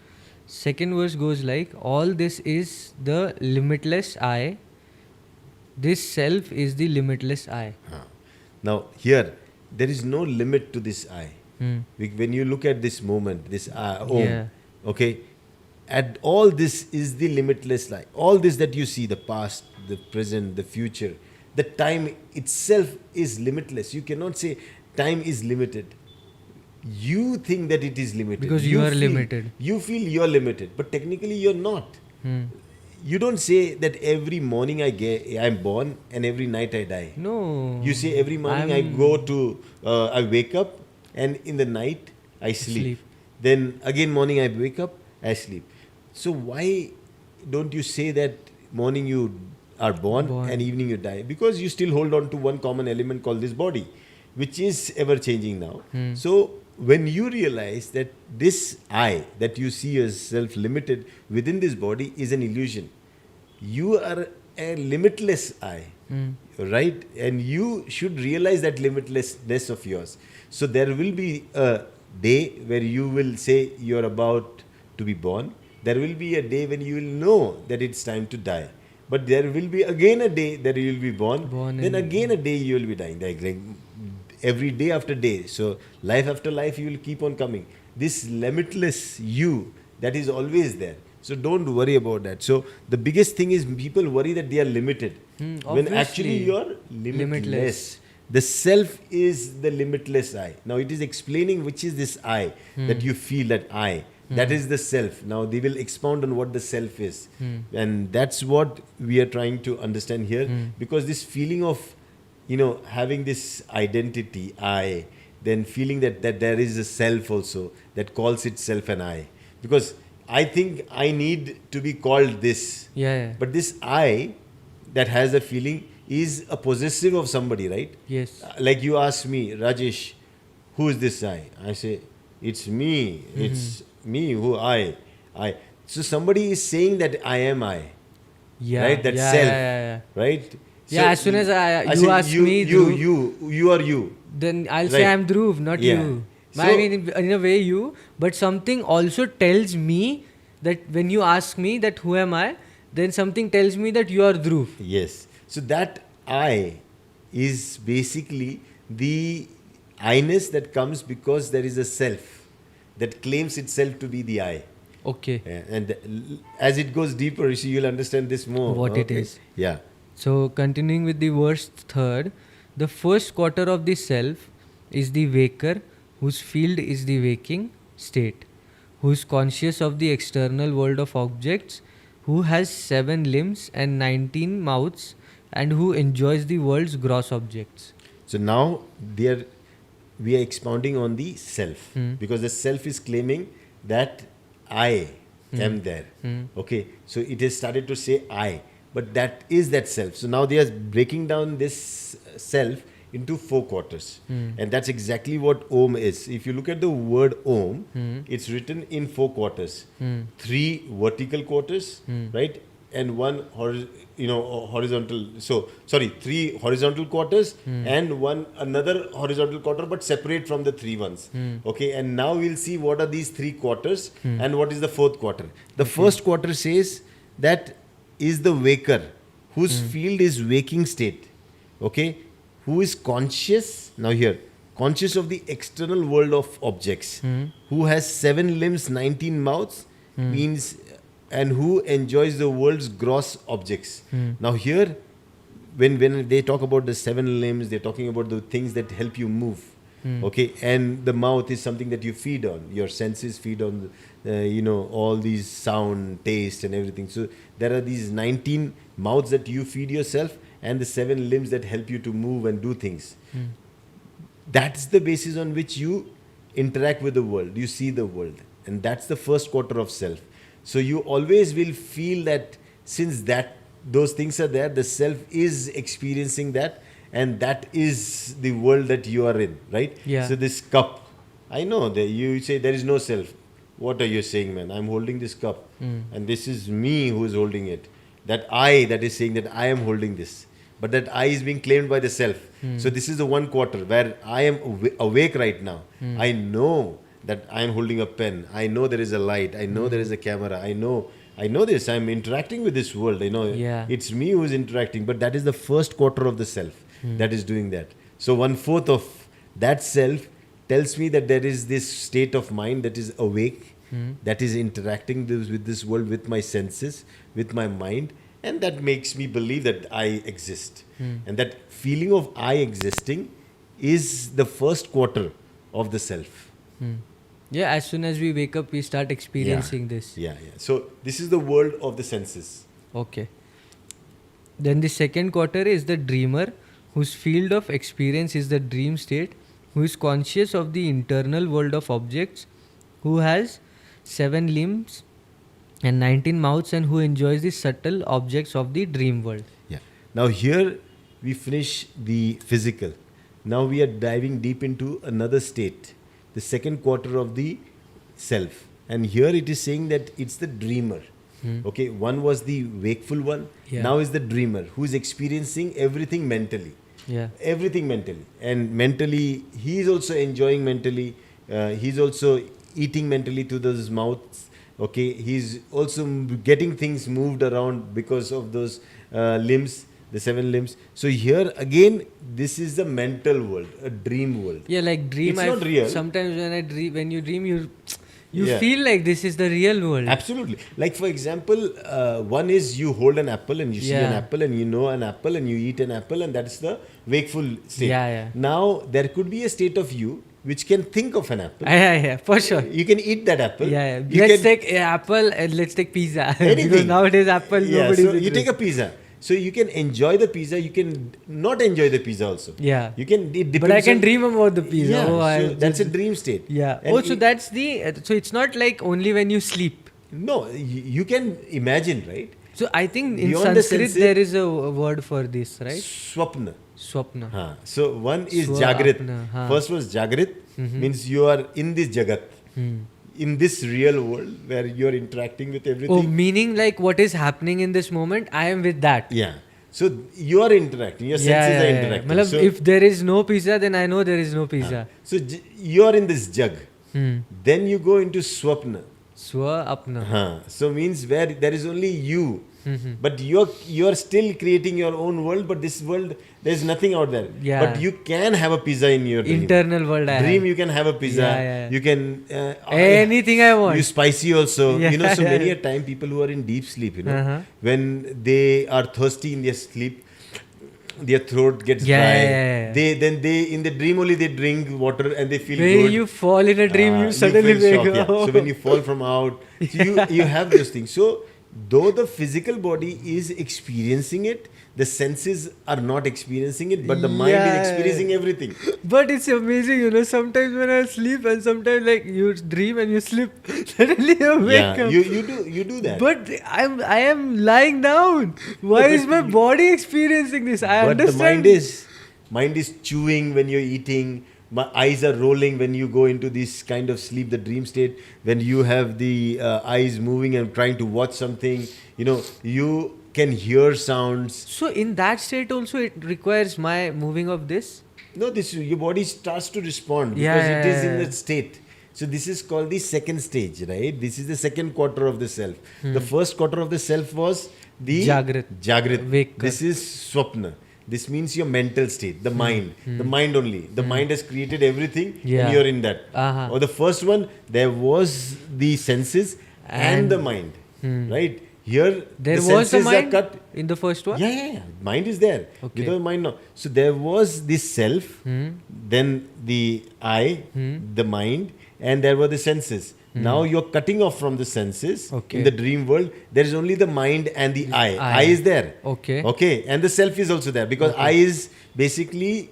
Second verse goes like, all this is the limitless I. This self is the limitless I. Now here there is no limit to this I. When you look at this moment, this Om, Yeah. okay, at all this is the limitless life. All this that you see, the past, the present, the future, the time itself is limitless. You cannot say time is limited. You think that it is limited. Because you are limited. You feel you're limited, but technically you're not. You don't say that every morning I'm born and every night I die. No. You say every morning I wake up and in the night I sleep. Then again morning I wake up, I sleep. So why don't you say that morning you are born and evening you die? Because you still hold on to one common element called this body, which is ever changing now. So when you realize that this I that you see yourself limited within this body is an illusion, you are a limitless I, right? And you should realize that limitlessness of yours. So there will be a day where you will say you're about to be born. There will be a day when you will know that it's time to die. But there will be again a day that you will be born. Then again a day you will be dying. Like every day after day. So life after life, you will keep on coming. This limitless you that is always there. So don't worry about that. So the biggest thing is people worry that they are limited, when actually Obviously. you are limitless. The self is the limitless I. Now it is explaining which is this I that you feel, that I. That is the self. Now they will expound on what the self is. And that's what we are trying to understand here. Because this feeling of, having this identity, I, then feeling that there is a self also that calls itself an I. Because I think I need to be called this. Yeah. But this I that has a feeling is a possessive of somebody, right? Yes. Like you ask me, Rajesh, who is this I? I say, it's me. It's me who I. So somebody is saying that I am I. Yeah. Right? That yeah, self. Yeah, yeah. Right? Yeah, as soon as you say, ask me, you are you. then I'll say Right. I'm Dhruv, not Yeah. you. So- I mean, in a way, you. But something also tells me that when you ask me that who am I, then something tells me that you are Dhruv. Yes. So that I is basically the I-ness that comes because there is a self that claims itself to be the I. Okay. And as it goes deeper, you see, you'll understand this more. What it is. Yeah. So, continuing with the verse 3rd, the first quarter of the self is the waker, whose field is the waking state, who is conscious of the external world of objects, who has 7 limbs and 19 mouths, and who enjoys the world's gross objects. So now we are expounding on the self, because the self is claiming that I am there. Okay, so it has started to say I, but that is that self. So now they are breaking down this self into 4 quarters, and that's exactly what Om is. If you look at the word Om, it's written in 4 quarters, 3 vertical quarters, right, and 1 horizontal. So sorry, 3 horizontal quarters and another horizontal quarter, but separate from the 3 ones. Okay, and now we'll see what are these 3 quarters and what is the 4th quarter. The first quarter says that is the waker, whose field is waking state. Okay, who is conscious. Now here, conscious of the external world of objects, who has 7 limbs, 19 mouths, means, and who enjoys the world's gross objects. Now here, when they talk about the 7 limbs, they're talking about the things that help you move. Okay, and the mouth is something that you feed on. Your senses feed on, all these sound, taste, and everything. So there are these 19 mouths that you feed yourself, and the 7 limbs that help you to move and do things. That's the basis on which you interact with the world. You see the world, and that's the first quarter of self. So you always will feel that since those things are there, the self is experiencing that, and that is the world that you are in, right? Yeah. So this cup, I know that you say there is no self. What are you saying, man? I'm holding this cup, and this is me who is holding it. That I that is saying that I am holding this, but that I is being claimed by the self. So this is the 1 quarter where I am awake right now. I know that I am holding a pen. I know there is a light. I know there is a camera. I know this. I'm interacting with this world. I know it's me who is interacting. But that is the first quarter of the self that is doing that. So 1/4 of that self tells me that there is this state of mind that is awake, that is interacting with this world, with my senses, with my mind, and that makes me believe that I exist. And that feeling of I existing is the first quarter of the self. Yeah, as soon as we wake up, we start experiencing this. Yeah. So this is the world of the senses. Okay. Then the second quarter is the dreamer, whose field of experience is the dream state, who is conscious of the internal world of objects, who has 7 limbs and 19 mouths, and who enjoys the subtle objects of the dream world. Yeah. Now here we finish the physical. Now we are diving deep into another state, the second quarter of the self. And here it is saying that it's the dreamer. Okay, one was the wakeful one. Yeah. Now is the dreamer who is experiencing everything mentally. Yeah. Everything mentally. And mentally, he is also enjoying mentally. He's also eating mentally to those mouths. Okay, he's also getting things moved around because of those limbs. the 7 limbs. So here again, this is the mental world, a dream world. Yeah, like dream. It's not real. Sometimes when you dream, you Yeah. feel like this is the real world. Absolutely. Like for example, one is you hold an apple and you see an Yeah. apple and you know an apple and you eat an apple, and that's the wakeful state. Yeah. Now there could be a state of you which can think of an apple. Yeah, for sure. You can eat that apple. Yeah. You Let's can- take apple and let's take pizza. Because Anything. nowadays apple nobody. So you take a pizza. So you can enjoy the pizza. You can not enjoy the pizza also. Yeah. You can. It depends But I can on- dream about the pizza. Yeah. Oh, So that's a dream state. Yeah. And So that's the. So it's not like only when you sleep. No, you can imagine, right? So I think in Beyond the Sanskrit senses- there is a word for this, right? Swapna. Swapna. So one is Swa Jagrit. apna, हाँ. First was Jagrit, means you are in this Jagat, in this real world where you are interacting with everything. Oh, meaning like what is happening in this moment, I am with that. Yeah. So you are interacting, your senses are interacting. Matlab, So, if there is no pizza, then I know there is no pizza. so you are in this Jug. Hmm. Then you go into Swapna. Swa apna. So means where there is only you. But you're still creating your own world, but this world, there's nothing out there. Yeah. But you can have a pizza in your dream. Internal world I Dream, have. you can have a pizza. Yeah. You can Anything I want. You spicy also. Yeah, So yeah, many yeah. a time people who are in deep sleep, Uh-huh. when they are thirsty in their sleep, their throat gets Yeah, dry. yeah, yeah. They in the dream only they drink water and they feel When good. you fall in a dream, you suddenly feel wake shocked, up. yeah. So when you fall from out, so you have those things. So though the physical body is experiencing it, the senses are not experiencing it, but the mind is Yeah. experiencing everything. But it's amazing, sometimes when I sleep and sometimes like you dream and you sleep, suddenly you wake Yeah, up. you do that. But I am lying down. Why is my body experiencing this? I But understand. the mind is chewing when you're eating. My eyes are rolling when you go into this kind of sleep, the dream state. When you have the eyes moving and trying to watch something, you can hear sounds. So in that state also it requires my moving of this. No, your body starts to respond because Yeah, it is yeah, in yeah. that state. So this is called the second stage, right? This is the second quarter of the self. The first quarter of the self was the Jagrit. Wake This is Swapna. This means your mental state, the mind. The mind only. The mind has created everything Yeah. and you're in that. Uh-huh. Or the first one, there was the senses and the mind, right? Here, There the was the senses mind are cut. in the first one. Yeah. Mind is there. Okay. Without mind, no. So there was this self, then the I, the mind, and there were the senses. Now you're cutting off from the senses. Okay. In the dream world, there is only the mind and the I. I. I is there. Okay. And the self is also there because I is basically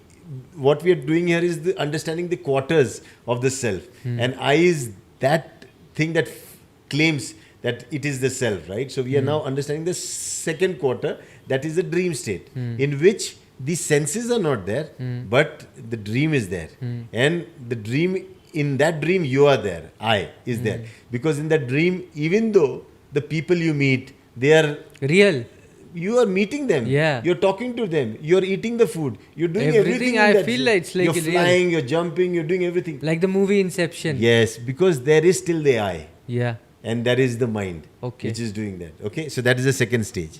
what we are doing here is the understanding the quarters of the self, and I is that thing that claims that it is the self, right? So we are now understanding the second quarter, that is the dream state, in which the senses are not there, but the dream is there. And the dream, in that dream, you are there. I is there. Because in that dream, even though the people you meet, they are Real. you are meeting them. Yeah. You're talking to them. You're eating the food. You're doing everything. Everything in I that feel scene. like it's like you're real. flying, you're jumping, you're doing everything. Like the movie Inception. Yes, because there is still the I, Yeah. and that is the mind, Okay. which is doing that. Okay, so that is the second stage.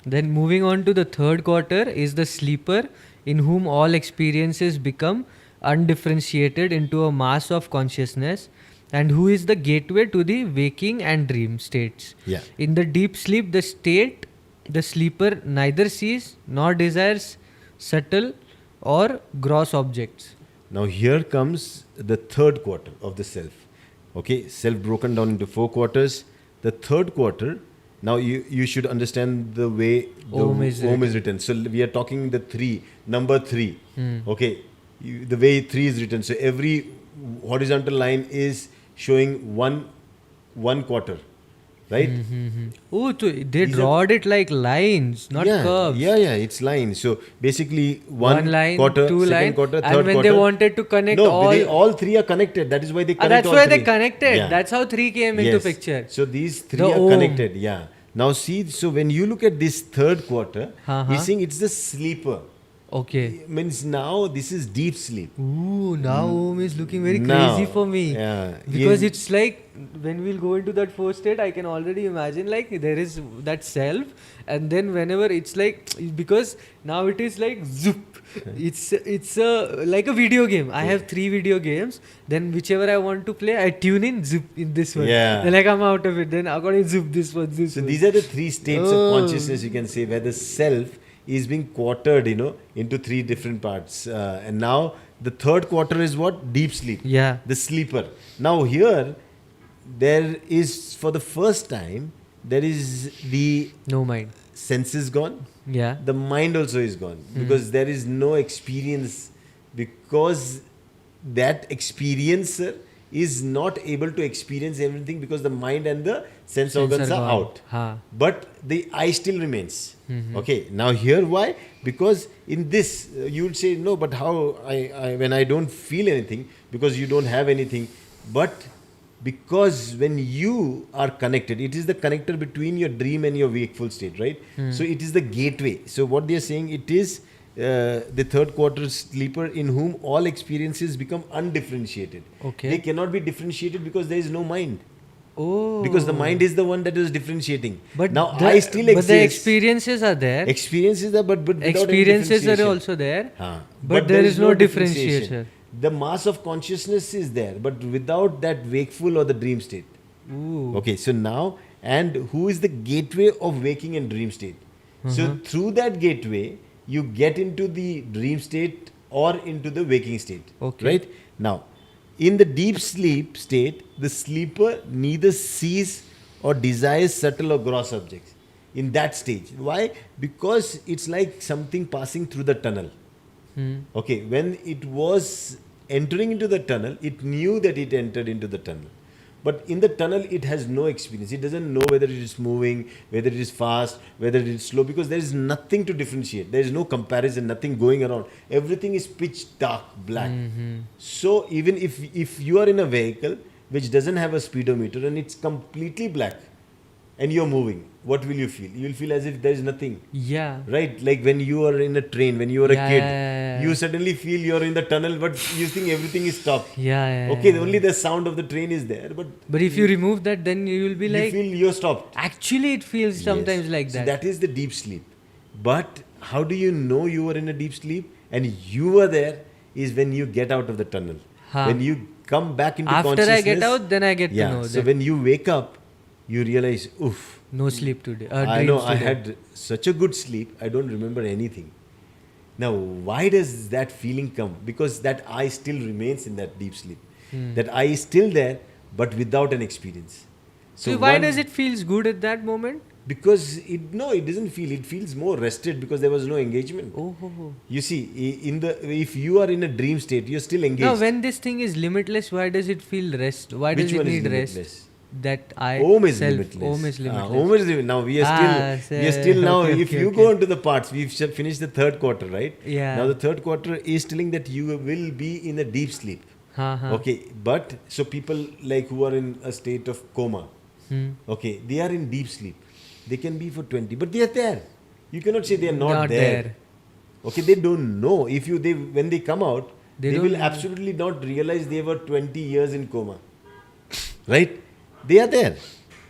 Then moving on to the third quarter is the sleeper, in whom all experiences become undifferentiated into a mass of consciousness, and who is the gateway to the waking and dream states. Yeah. In the deep sleep, the sleeper neither sees nor desires subtle or gross objects. Now here comes the third quarter of the self. Okay, self broken down into 4 quarters. The third quarter. Now you should understand the way the Om is written. So we are talking the 3, number 3. Okay, the way 3 is written. So every horizontal line is showing one quarter, right? Oh, so they These drawed it like lines, not curves. Yeah, it's lines. So basically one line, quarter, two second line, quarter, and third when quarter. they wanted to connect no, all, all 3 are connected. That is why they connect that's all why 3. they connected. Yeah. That's how 3 came into Yes. picture. So these 3 The are Om. connected. Yeah. Now see, so when you look at this third quarter, Uh-huh. he's saying it's the sleeper. Okay. Means now this is deep sleep. Ooh, now Om is looking very Now, crazy for me. yeah, Because in- it's like when we'll go into that fourth state, I can already imagine like there is that self, and then whenever it's like, because now it is like zoop. It's a like a video game. I have 3 video games. Then whichever I want to play, I tune in zoop in this one. Yeah. Then I come out of it. Then according zoop this one, this So one. these are the 3 states of Oh. consciousness, you can say, where the self is being quartered, into 3 different parts. And now the third quarter is what? Deep sleep. Yeah. The sleeper. Now here, there is, for the first time, there is the No mind. senses gone. Yeah. The mind also is gone. Because there is no experience. Because that experiencer is not able to experience everything because the mind and the sense organs are gone. out. Ha. But the I still remains. Okay, now here why? Because in this you would say no, but how I when I don't feel anything, because you don't have anything, but because when you are connected, it is the connector between your dream and your wakeful state, right? So it is the gateway. So what they are saying, it is the third quarter sleeper in whom all experiences become undifferentiated. Okay. They cannot be differentiated because there is no mind. Oh. Because the mind is the one that is differentiating. But now the, I still exist. But the experiences are there. Experiences are, but without any Experiences are differentiation. also there. Huh. But there is no differentiation. The mass of consciousness is there, but without that wakeful or the dream state. Ooh. Okay, so now, and who is the gateway of waking and dream state? So through that gateway, you get into the dream state or into the waking state. Okay. Right? Now, in the deep sleep state, the sleeper neither sees or desires subtle or gross objects. In that stage. Why? Because it's like something passing through the tunnel. Okay, when it was entering into the tunnel, it knew that it entered into the tunnel. But in the tunnel, it has no experience. It doesn't know whether it is moving, whether it is fast, whether it is slow, because there is nothing to differentiate. There is no comparison, nothing going around. Everything is pitch dark, black. So even if you are in a vehicle which doesn't have a speedometer and it's completely black and you're moving, what will you feel? You will feel as if there is nothing. Yeah. Right? Like when you are in a train, when you are a Yeah, kid, yeah, yeah. you suddenly feel you're in the tunnel, but you think everything is stopped. Yeah. Okay, only the sound of the train is there, but But if you remove that, then you will be you like. feel you're stopped. Actually, it feels sometimes Yes. like So that. that is the deep sleep. But how do you know you were in a deep sleep and you were there is when you get out of the tunnel. Huh. When you come back into After consciousness. I get out, then I get to yeah. know So that when you wake up, you realize, oof. no sleep today. I know dreams I today. had such a good sleep, I don't remember anything. Now, why does that feeling come? Because that I still remains in that deep sleep. That I is still there, but without an experience. So why one- does it feels good at that moment? Because it doesn't feel. It feels more rested because there was no engagement. Oh. You see, if you are in a dream state, you're still engaged. Now, when this thing is limitless, why does it feel rest? Why Which does it one is need limitless? rest? That I Om is self, limitless. Om is limitless. Om is limitless. Now we are still now. okay, If okay, you okay. go into the parts, we've finished the third quarter, right? Yeah. Now the third quarter is telling that you will be in a deep sleep. Huh. Okay, but so people like who are in a state of coma, okay, they are in deep sleep. They can be for 20, but they are there. You cannot say they are not there. Okay, they don't know. When they come out, They they don't will know. absolutely not realize they were 20 years in coma. Right? They are there.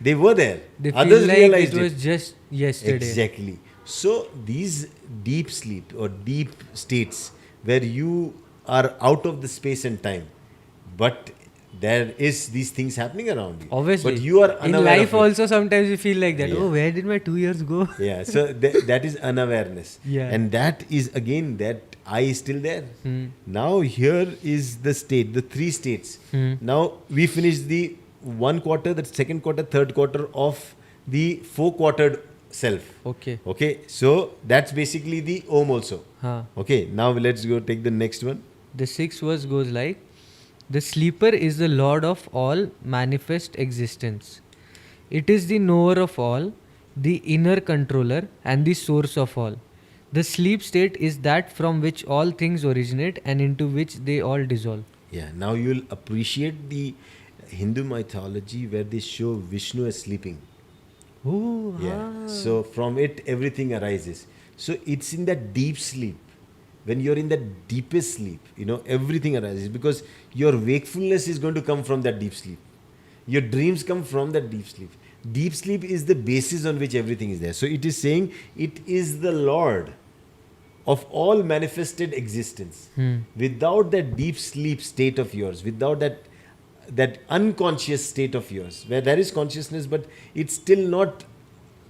They were there. They feel Others like realized it was just yesterday. Exactly. So these deep sleep or deep states where you are out of the space and time, but there is these things happening around you. Obviously. But you are in unaware life of it. also sometimes you feel like that. Yeah. Oh, where did my 2 years go? Yeah. So that is unawareness. Yeah. And that is again that I is still there. Now here is the state, the 3 states. Now we finished the 1 quarter, the second quarter, third quarter of the 4-quartered self. Okay. Okay. So that's basically the Om also. Huh. Okay. Now let's go take the next one. The 6th verse goes like, the sleeper is the lord of all manifest existence. It is the knower of all, the inner controller, and the source of all. The sleep state is that from which all things originate and into which they all dissolve. Yeah. Now you'll appreciate the Hindu mythology where they show Vishnu as sleeping. Oh, Yeah. So from it everything arises. So it's in that deep sleep when you're in that deepest sleep, everything arises because your wakefulness is going to come from that deep sleep. Your dreams come from that deep sleep. Deep sleep is the basis on which everything is there. So it is saying it is the Lord of all manifested existence. Without that deep sleep state of yours, without that unconscious state of yours, where there is consciousness, but it's still not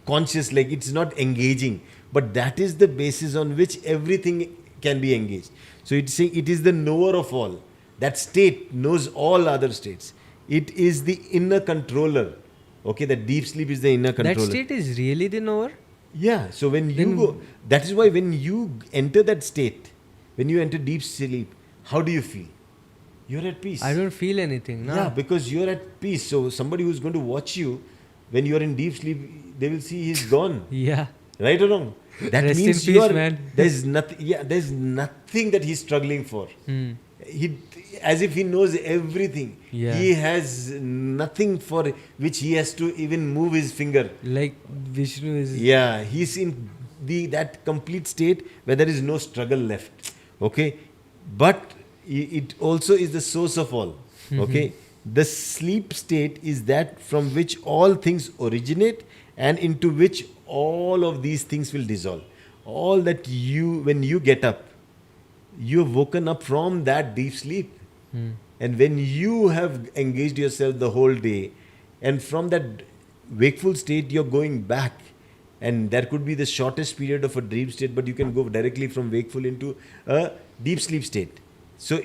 conscious, like it's not engaging. But that is the basis on which everything can be engaged. So it's saying it is the knower of all. That state knows all other states. It is the inner controller. Okay, the deep sleep is the inner controller. That state is really the knower? Yeah, so when you go, that is why when you enter that state, when you enter deep sleep, how do you feel? You're at peace. I don't feel anything. No? Yeah, because you're at peace. So somebody who's going to watch you, when you're in deep sleep, they will see he's gone. Yeah. Right or wrong? That Rest means in peace, man. There's nothing. Yeah, there's nothing that he's struggling for. He, as if he knows everything. Yeah. He has nothing for which he has to even move his finger. Like Vishnu is... Yeah, he's in that complete state where there is no struggle left. Okay, but it also is the source of all. Okay, the sleep state is that from which all things originate and into which all of these things will dissolve. All that when you get up, you have woken up from that deep sleep. And when you have engaged yourself the whole day, and from that wakeful state, you're going back. And there could be the shortest period of a dream state, but you can go directly from wakeful into a deep sleep state. So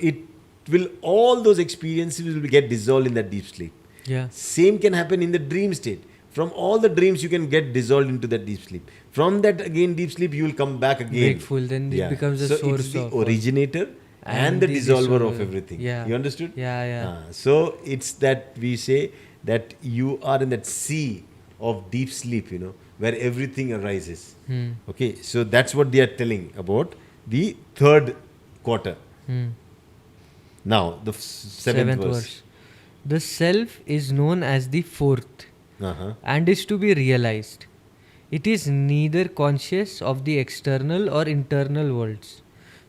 all those experiences will get dissolved in that deep sleep. Yeah. Same can happen in the dream state. From all the dreams, you can get dissolved into that deep sleep. From that again deep sleep, you will come back again. Wakeful, then it becomes a source So it's the of... originator and the dissolver of everything. Yeah. You understood? Yeah. So it's that we say that you are in that sea of deep sleep, where everything arises. Okay, so that's what they are telling about the third quarter. Now, the seventh verse. The self is known as the fourth and is to be realized. It is neither conscious of the external or internal worlds,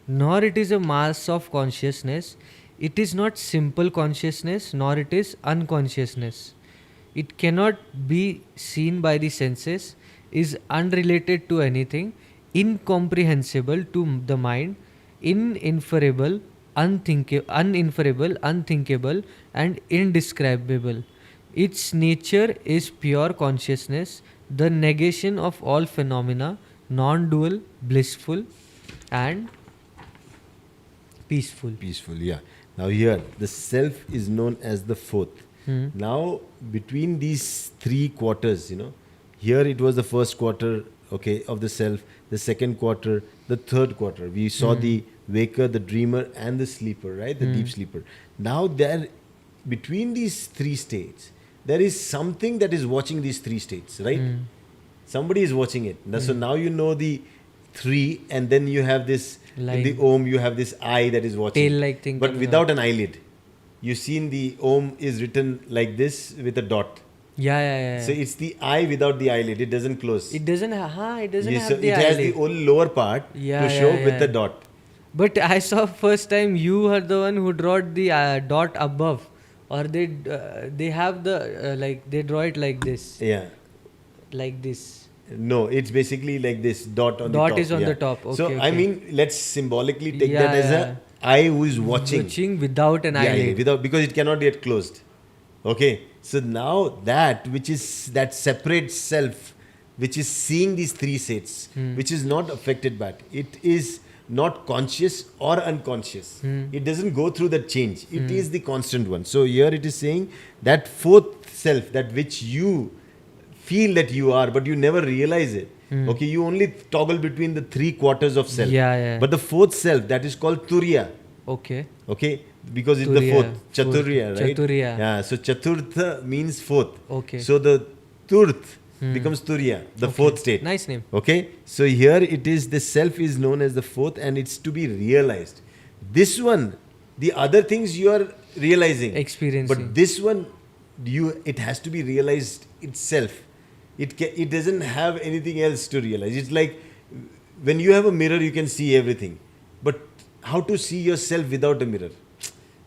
nor it is a mass of consciousness. It is not simple consciousness, nor it is unconsciousness. It cannot be seen by the senses, is unrelated to anything, incomprehensible to the mind, uninferable, unthinkable, and indescribable. Its nature is pure consciousness, the negation of all phenomena, non-dual, blissful, and peaceful. Peaceful, yeah. Now here, the self is known as the fourth. Now, between these 3 quarters, here it was the first quarter, okay, of the self, the second quarter, the third quarter. We saw the waker, the dreamer, and the sleeper, right? The deep sleeper. Now, between these 3 states, there is something that is watching these 3 states, right? Somebody is watching it. So now you know the 3, and then you have this, in the Om, you have this eye that is watching. Tail-like thing. But without an eyelid. You've seen the Om is written like this with a dot. Yeah. So it's the eye without the eyelid. It doesn't close. It doesn't have the It eyelid. has the only lower part to show with the dot. But I saw first time you are the one who draw the dot above, or they have the they draw it like this. Yeah. Like this. No, it's basically like this dot on the top. Dot is on the top. Okay, so I mean, let's symbolically take that as a eye who is watching. Watching without an eyelid. Because it cannot get closed. Okay. So now that separate self, which is seeing these 3 states, which is not affected by it. It is not conscious or unconscious. It doesn't go through that change. It is the constant one. So here it is saying that fourth self, that which you feel that you are, but you never realize it. Okay, you only toggle between the 3 quarters of self. But the fourth self, that is called Turiya. Okay. Because it's the fourth. Chaturya, right? Chaturya. Yeah, so Chaturtha means fourth. Okay. So the Turth becomes Turiya, the fourth state. Nice name. Okay. So here it is, the self is known as the fourth, and it's to be realized. This one, the other things you are realizing. Experiencing. But this one, it has to be realized itself. It doesn't have anything else to realize. It's like when you have a mirror, you can see everything. But how to see yourself without a mirror?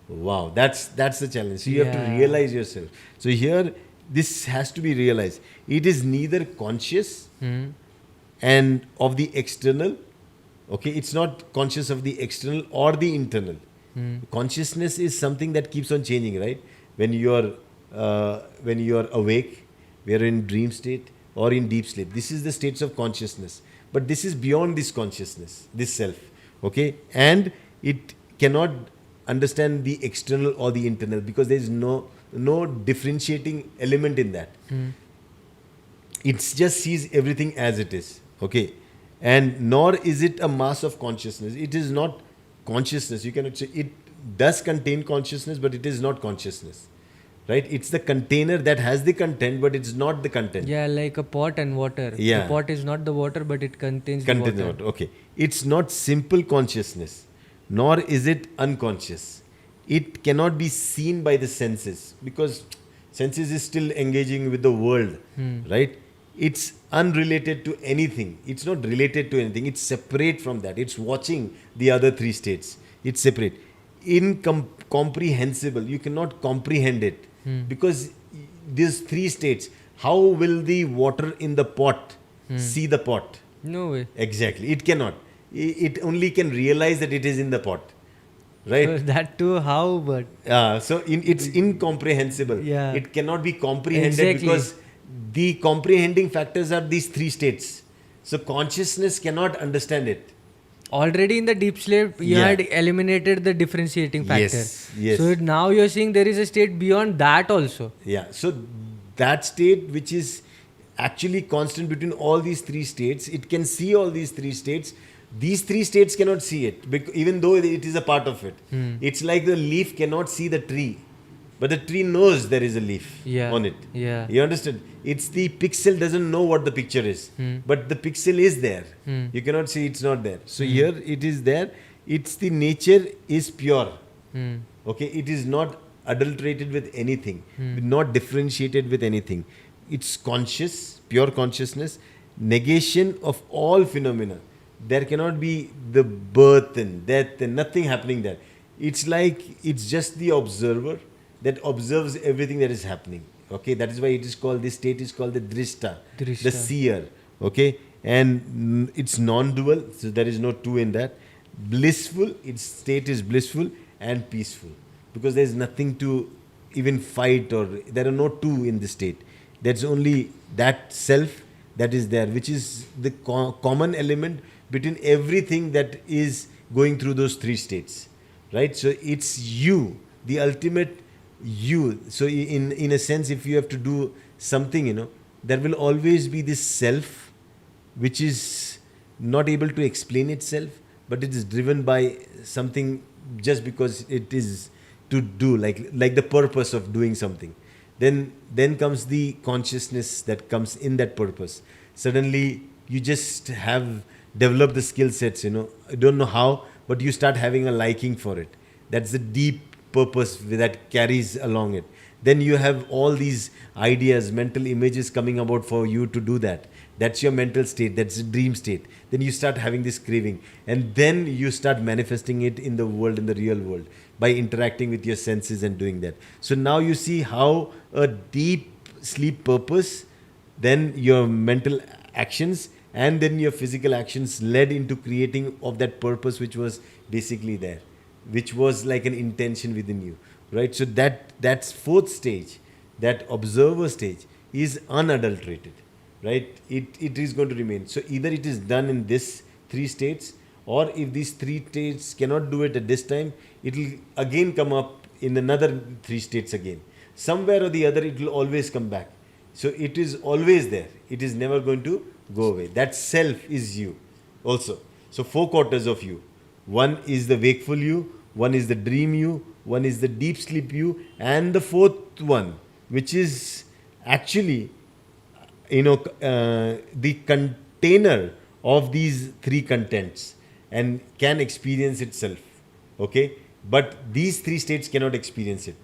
Wow, that's the challenge. So you have to Yeah. realize yourself. So here, this has to be realized. It is neither conscious and of the external. Okay, it's not conscious of the external or the internal. Consciousness is something that keeps on changing, right? When you are awake, we are in dream state or in deep sleep. This is the states of consciousness. But this is beyond this consciousness, this self. Okay, and it cannot understand the external or the internal because there is no differentiating element in that. It just sees everything as it is. Okay, and nor is it a mass of consciousness. It is not consciousness. You cannot say it does contain consciousness, but it is not consciousness, right? It's the container that has the content, but it's not the content. Yeah, like a pot and water. Yeah. The pot is not the water, but it contains the Content water. not. Okay, it's not simple consciousness, nor is it unconscious. It cannot be seen by the senses because senses is still engaging with the world, right? It's unrelated to anything. It's not related to anything. It's separate from that. It's watching the other three states. It's separate. Incomprehensible. You cannot comprehend it because these three states. How will the water in the pot see the pot? No way. Exactly. It cannot. It only can realize that it is in the pot, So right? that too, how? But It's incomprehensible. Yeah. It cannot be comprehended Exactly. because the comprehending factors are these three states. So consciousness cannot understand it. already in the deep sleep, you Yeah. had eliminated the differentiating factor. Yes. So now you're seeing there is a state beyond that also. Yeah. So that state, which is actually constant between all these three states, it can see all these three states. These three states cannot see it, even though it is a part of it. It's like the leaf cannot see the tree, but the tree knows there is a leaf Yeah. on it. Yeah. You understand? It's the pixel doesn't know what the picture is, but the pixel is there. You cannot see it's not there. So here it is there. It's the nature is pure. Okay, it is not adulterated with anything, not differentiated with anything. It's conscious, pure consciousness, negation of all phenomena. There cannot be the birth and death and nothing happening there. It's like it's just the observer that observes everything that is happening. Okay, that is why it is called, this state is called the drishta, the Drishta. seer. Okay, and it's non-dual, so there is no two in that. Blissful, its state is blissful and peaceful because there is nothing to even fight, or there are no two in the state. There's only that self that is there, which is the common element between everything that is going through those three states, right? So it's you, the ultimate you. So in a sense, if you have to do something, there will always be this self which is not able to explain itself, but it is driven by something just because it is to do, like the purpose of doing something. Then comes the consciousness that comes in that purpose. Suddenly you just have developed the skill sets, I don't know how, but you start having a liking for it. That's the deep purpose that carries along it. Then you have all these ideas, mental images coming about for you to do that. That's your mental state, that's a dream state. Then you start having this craving, and then you start manifesting it in the world, in the real world, by interacting with your senses and doing that. So now you see how a deep sleep purpose, then your mental actions, and then your physical actions led into creating of that purpose which was basically there, which was like an intention within you, right? So that's fourth stage, that observer stage, is unadulterated, right? It is going to remain. So either it is done in this three states, or if these three states cannot do it at this time, it will again come up in another three states again. Somewhere or the other, it will always come back. So it is always there. It is never going to go away. That self is you also. So 4 quarters of you. One is the wakeful you, one is the dream you, one is the deep sleep you, and the fourth one, which is actually the container of these three contents and can experience itself. Okay, but these three states cannot experience it.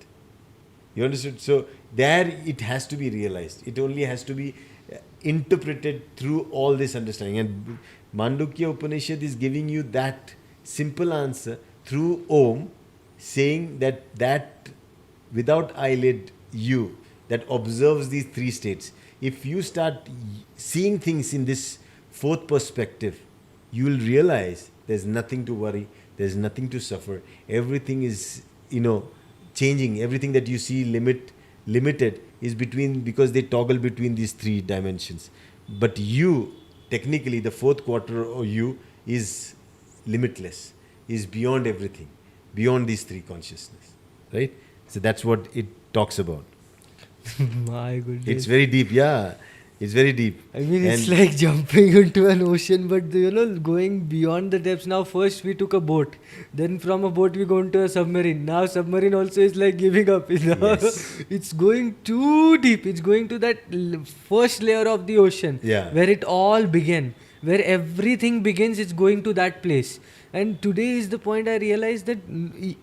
You understood? So there it has to be realized. It only has to be interpreted through all this understanding. And Mandukya Upanishad is giving you that simple answer through Om, saying that without eyelid you that observes these three states. If you start seeing things in this fourth perspective, you will realize there's nothing to worry, there's nothing to suffer. Everything is, changing. Everything that you see limited is because they toggle between these three dimensions. But you, technically, the fourth quarter of you is limitless, is beyond everything, beyond these three consciousness, right? So that's what it talks about. My goodness. It's very deep, yeah. It's very deep. I mean, it's like jumping into an ocean, but going beyond the depths. Now, first we took a boat, then from a boat we go into a submarine. Now, submarine also is like giving up. Yes. It's going too deep. It's going to that first layer of the ocean, where it all began, where everything begins. It's going to that place. And today is the point I realized that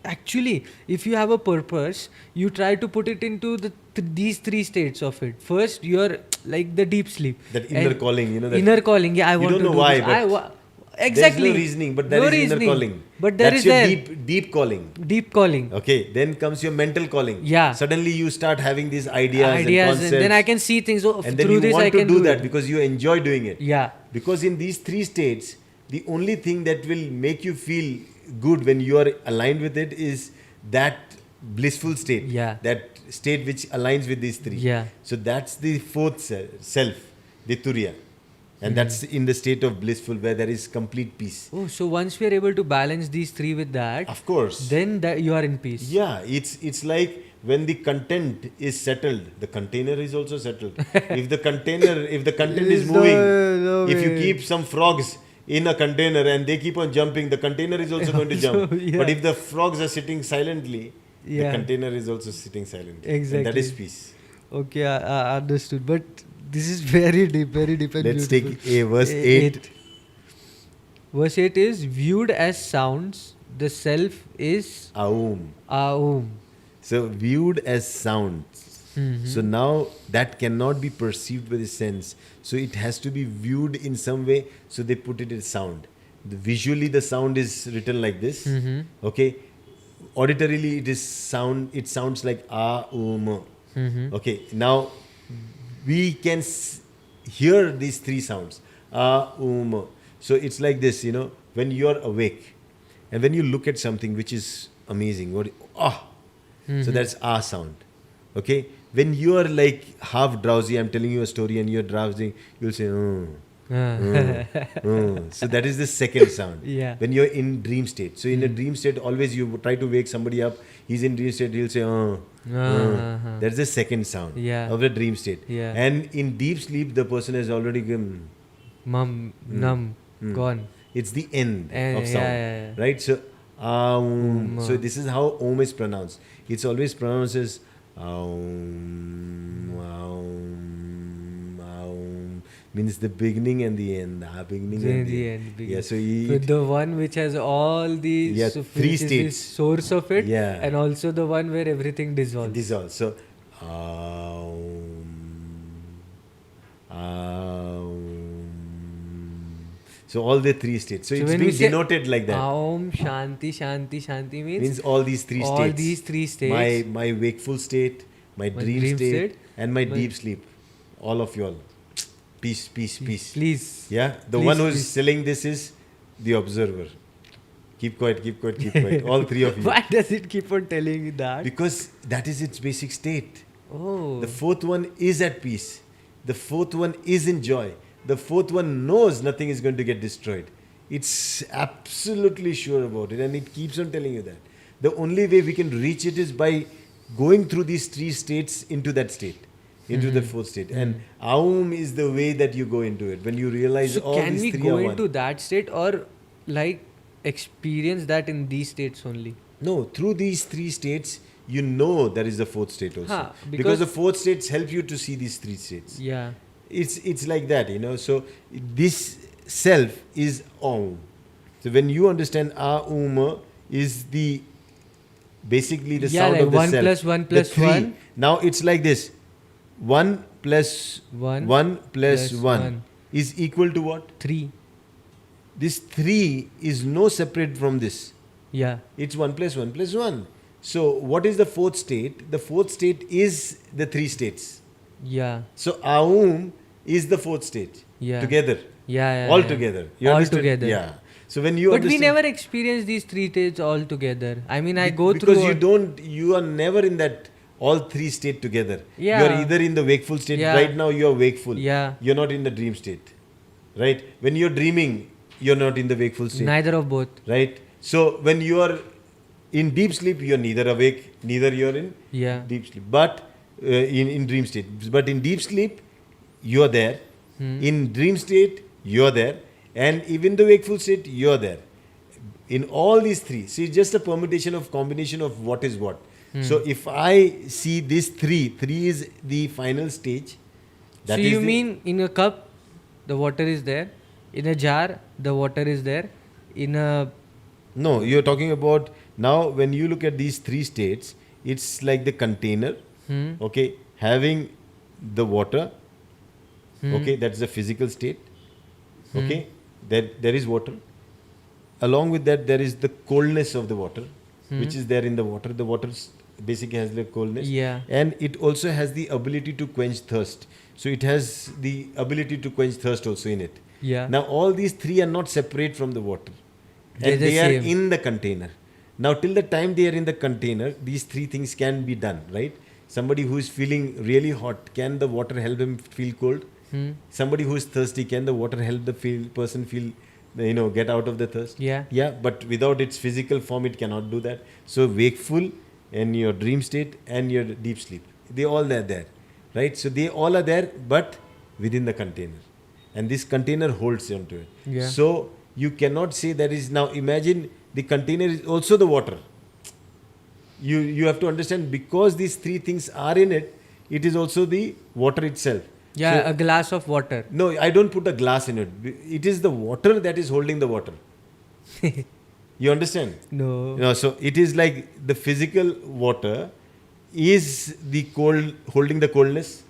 actually, if you have a purpose, you try to put it into these three states of it. First, you're like the deep sleep. That inner calling, that inner calling. Yeah, I want to do why, this. but exactly. There's no reasoning, but there is inner calling. But there That's is your deep calling. Deep calling. Okay, then comes your mental calling. Yeah. Suddenly you start having these ideas and concepts. And then I can see things. And then through you this want I to can do that because you enjoy doing it. Yeah. Because in these three states, the only thing that will make you feel good when you are aligned with it is that blissful state. Yeah. That state which aligns with these three. Yeah. So that's the fourth self, the Turiya. And that's in the state of blissful where there is complete peace. Oh, so once we are able to balance these three with that, Of course. then you are in peace. Yeah, it's like when the content is settled, the container is also settled. if the content is moving, if you keep some frogs in a container and they keep on jumping, the container is also going to jump. Yeah. But if the frogs are sitting silently, Yeah. the container is also sitting silently. Exactly. And that is peace. Okay, I understood. But this is very deep and Let's beautiful. take verse 8. Verse 8 is viewed as sounds, the self is Aum. Aum. So viewed as sounds. So now that cannot be perceived with the sense. So it has to be viewed in some way. So they put it as sound. Visually the sound is written like this. Okay. Auditorily it is sound. It sounds like A-um. Okay. Now we can hear these three sounds. A-um. So it's like this, when you are awake and when you look at something which is amazing. So that's A sound. Okay. When you are like half drowsy, I'm telling you a story and you're drowsy, you'll say, So that is the second sound. Yeah. When you're in dream state. So in a dream state, always you try to wake somebody up. He's in dream state, he'll say, That's the second sound of the dream state. Yeah. And in deep sleep, the person has already gone. Gone. It's the end of sound. Yeah. Right? So, so this is how Om is pronounced. It's always pronounced as Aum, Aum, Aum. Means the beginning and the end. Beginning and the end. Yeah, so the one which has all the three states. Is the source of it, Yeah. and also the one where everything dissolves. So Aum, Aum. So all the three states. So it's being denoted like that. Aum, Shanti, Shanti, Shanti means all these three states. All these three states. My wakeful state, my dream state, and my deep sleep. All of you all. Peace, peace, peace. Please. Yeah? The one who's selling this is the observer. Keep quiet, keep quiet, keep quiet. All three of you. Why does it keep on telling you that? Because that is its basic state. Oh. The fourth one is at peace. The fourth one is in joy. The fourth one knows nothing is going to get destroyed. It's absolutely sure about it and it keeps on telling you that. The only way we can reach it is by going through these three states into that state, into the fourth state. And Aum is the way that you go into it. When you realize all these three are one. Can we go into that state or like experience that in these states only? No, through these three states, you know there is a fourth state also. Because the fourth states help you to see these three states. Yeah. It's like that, So this self is Aum. So when you understand Aum is basically the sound of the 1 self. plus 1 plus 1. Now it's like this. 1 plus 1 plus 1 is equal to what? 3. this 3 is no separate from this. Yeah. It's 1 plus 1 plus 1. So what is the fourth state? The fourth state is the 3 states. Yeah. So Aum is the fourth state. Yeah. Together. Yeah. All yeah. together. You All understand? together. Yeah. So when you But we understand, never experience these 3 states all together. I mean, I go because through. you are never in that all 3 state together. Yeah. You are either in the wakeful state. Yeah. Right now you are wakeful. Yeah. You're not in the dream state. Right? When you're dreaming, you're not in the wakeful state. Neither of both. Right? So when you are in deep sleep, you're neither awake, neither you're in Yeah. deep sleep. But in dream state. But in deep sleep, you're there. In dream state, you're there. And even the wakeful state, you're there. In all these 3, see, it's just a permutation of combination of what is what. So if I see this 3 is the final stage. So you mean in a cup, the water is there. In a jar, the water is there. In a... No, you're talking about now when you look at these 3 states, it's like the container, okay, having the water, okay, that's the physical state, okay, there is water. Along with that, there is the coldness of the water, which is there in the water. The water basically has the coldness. Yeah. And it also has the ability to quench thirst. So it has the ability to quench thirst also in it. Yeah. Now all these 3 are not separate from the water. They're And the they are same. in the container. Now till the time they are in the container, these 3 things can be done, right? Somebody who is feeling really hot, can the water help him feel cold? Somebody who is thirsty, can the water help the person feel, get out of the thirst? Yeah. Yeah, but without its physical form, it cannot do that. So wakeful and your dream state and your deep sleep, they all are there, right? So they all are there, but within the container. And this container holds onto it. Yeah. So you cannot say that is, now imagine the container is also the water. You have to understand, because these 3 things are in it, it is also the water itself. Yeah, So- a glass of water. no, I don't put a glass in it. It is the water that is holding the water. You understand? No. No, so it is like the physical water is the cold, holding the coldness.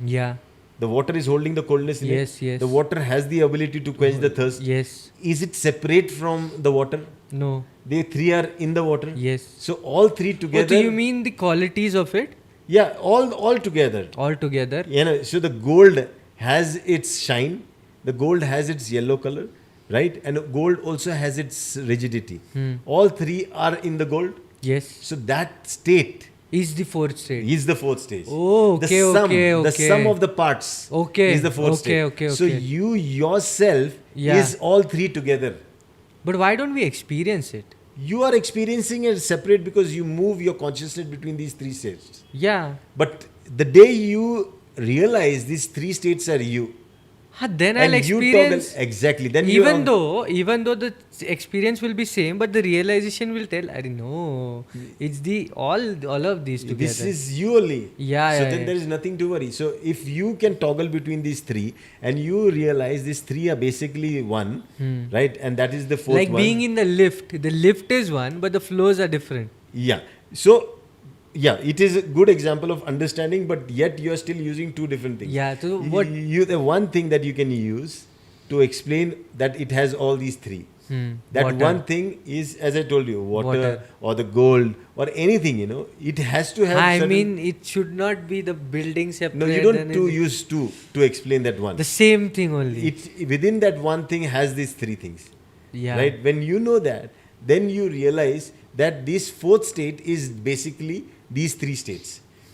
Yeah. The water is holding the coldness in Yes, it. yes. The water has the ability to quench the thirst. Yes. Is it separate from the water? No. They 3 are in the water. Yes. So all 3 together. What do you mean the qualities of it? Yeah, all together. All together? So the gold has its shine, the gold has its yellow color, right? And gold also has its rigidity. All 3 are in the gold. Yes. So that state Is the 4th state. is the 4th stage. Oh, the okay, sum, okay, The okay. sum of the parts Okay, is the 4th okay, stage. okay, So okay. you yourself Yeah. is all 3 together. But why don't we experience it? You are experiencing it separate because you move your consciousness between these 3 states. Yeah. But the day you realize these 3 states are you, Then I'll and you experience. toggle exactly, then you Even though the experience will be same, but the realization will tell, I don't know, it's the all of these together. this is you only. Yeah, So yeah, then yeah. there is nothing to worry. So if you can toggle between these 3 and you realize these 3 are basically one, right? And that is the 4th like one. being in the lift. The lift is one, but the flows are different. Yeah. So yeah, it is a good example of understanding, but yet you are still using 2 different things. Yeah. So what? The one thing that you can use to explain that it has all these 3. That Water. one thing is, as I told you, water, Water. or the gold or anything, it has to have I certain- mean, it should not be the building separate. no, you don't and use 2 to explain that one. the same thing only. It within that one thing has these 3 things. Yeah. Right? When you know that, then you realize that this 4th state is basically these 3 states.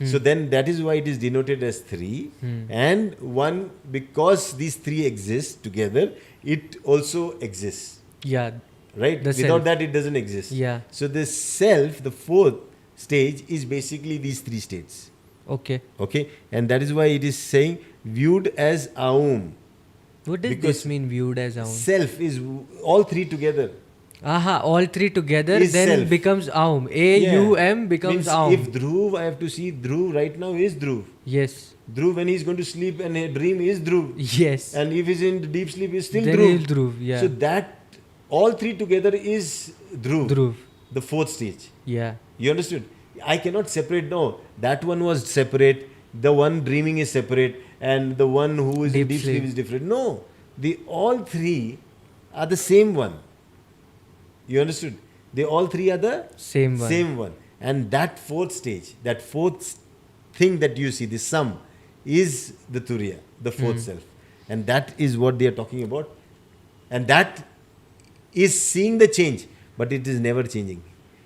So then that is why it is denoted as 3. And 1, because these 3 exist together, it also exists. Yeah. Right? The Without self. that, it doesn't exist. Yeah. So the self, the 4th stage, is basically these 3 states. Okay. Okay? And that is why it is saying viewed as Aum. What does Because this mean, viewed as Aum? Self is all 3 together. Aha, all 3 together Is then self. becomes Aum. A-U-M becomes Means Aum. if Dhruv, I have to see Dhruv right now is Dhruv. Yes. Dhruv, when he's going to sleep and a dream, is Dhruv. Yes. And if he's in deep sleep, is still Then Dhruv. he'll Dhruv, yeah. So that all 3 together is Dhruv. Dhruv. The 4th stage. Yeah. You understood? I cannot separate. No, that one was separate. The one dreaming is separate, and the one who is in Deep deep sleep sleep. is different. No, the all 3 are the same one. You understood? They all three are the Same one. same one. And that fourth stage, that fourth thing that you see, the sum, is the Turiya, the fourth self. And that is what they are talking about. And that is seeing the change, but it is never changing.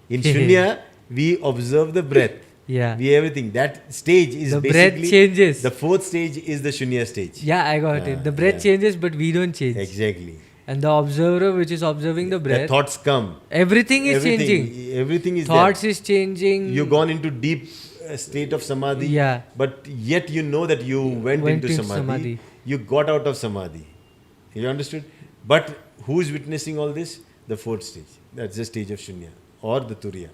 In Shunya, we observe the breath. Yeah. We everything. That stage is The breath basically changes. the fourth stage is the Shunya stage. Yeah, I got it. The breath changes, but we don't change. Exactly. And the observer, which is observing the The breath, thoughts come. everything is changing. Everything is Thoughts there. is changing. You've gone into deep state of samadhi. Yeah. But yet you know that you went into samadhi. You got out of samadhi. You understood? But who is witnessing all this? The fourth stage. That's the stage of Shunya or the Turiya.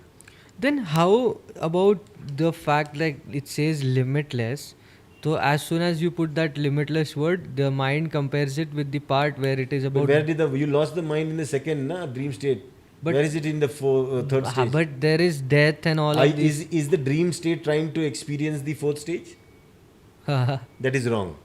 Then how about the fact like it says limitless? So as soon as you put that limitless word, the mind compares it with the part where it is But about. where did you lost the mind in the second dream state? But- where is it in the third stage? But there is death and all of this. Is the dream state trying to experience the fourth stage? That is wrong.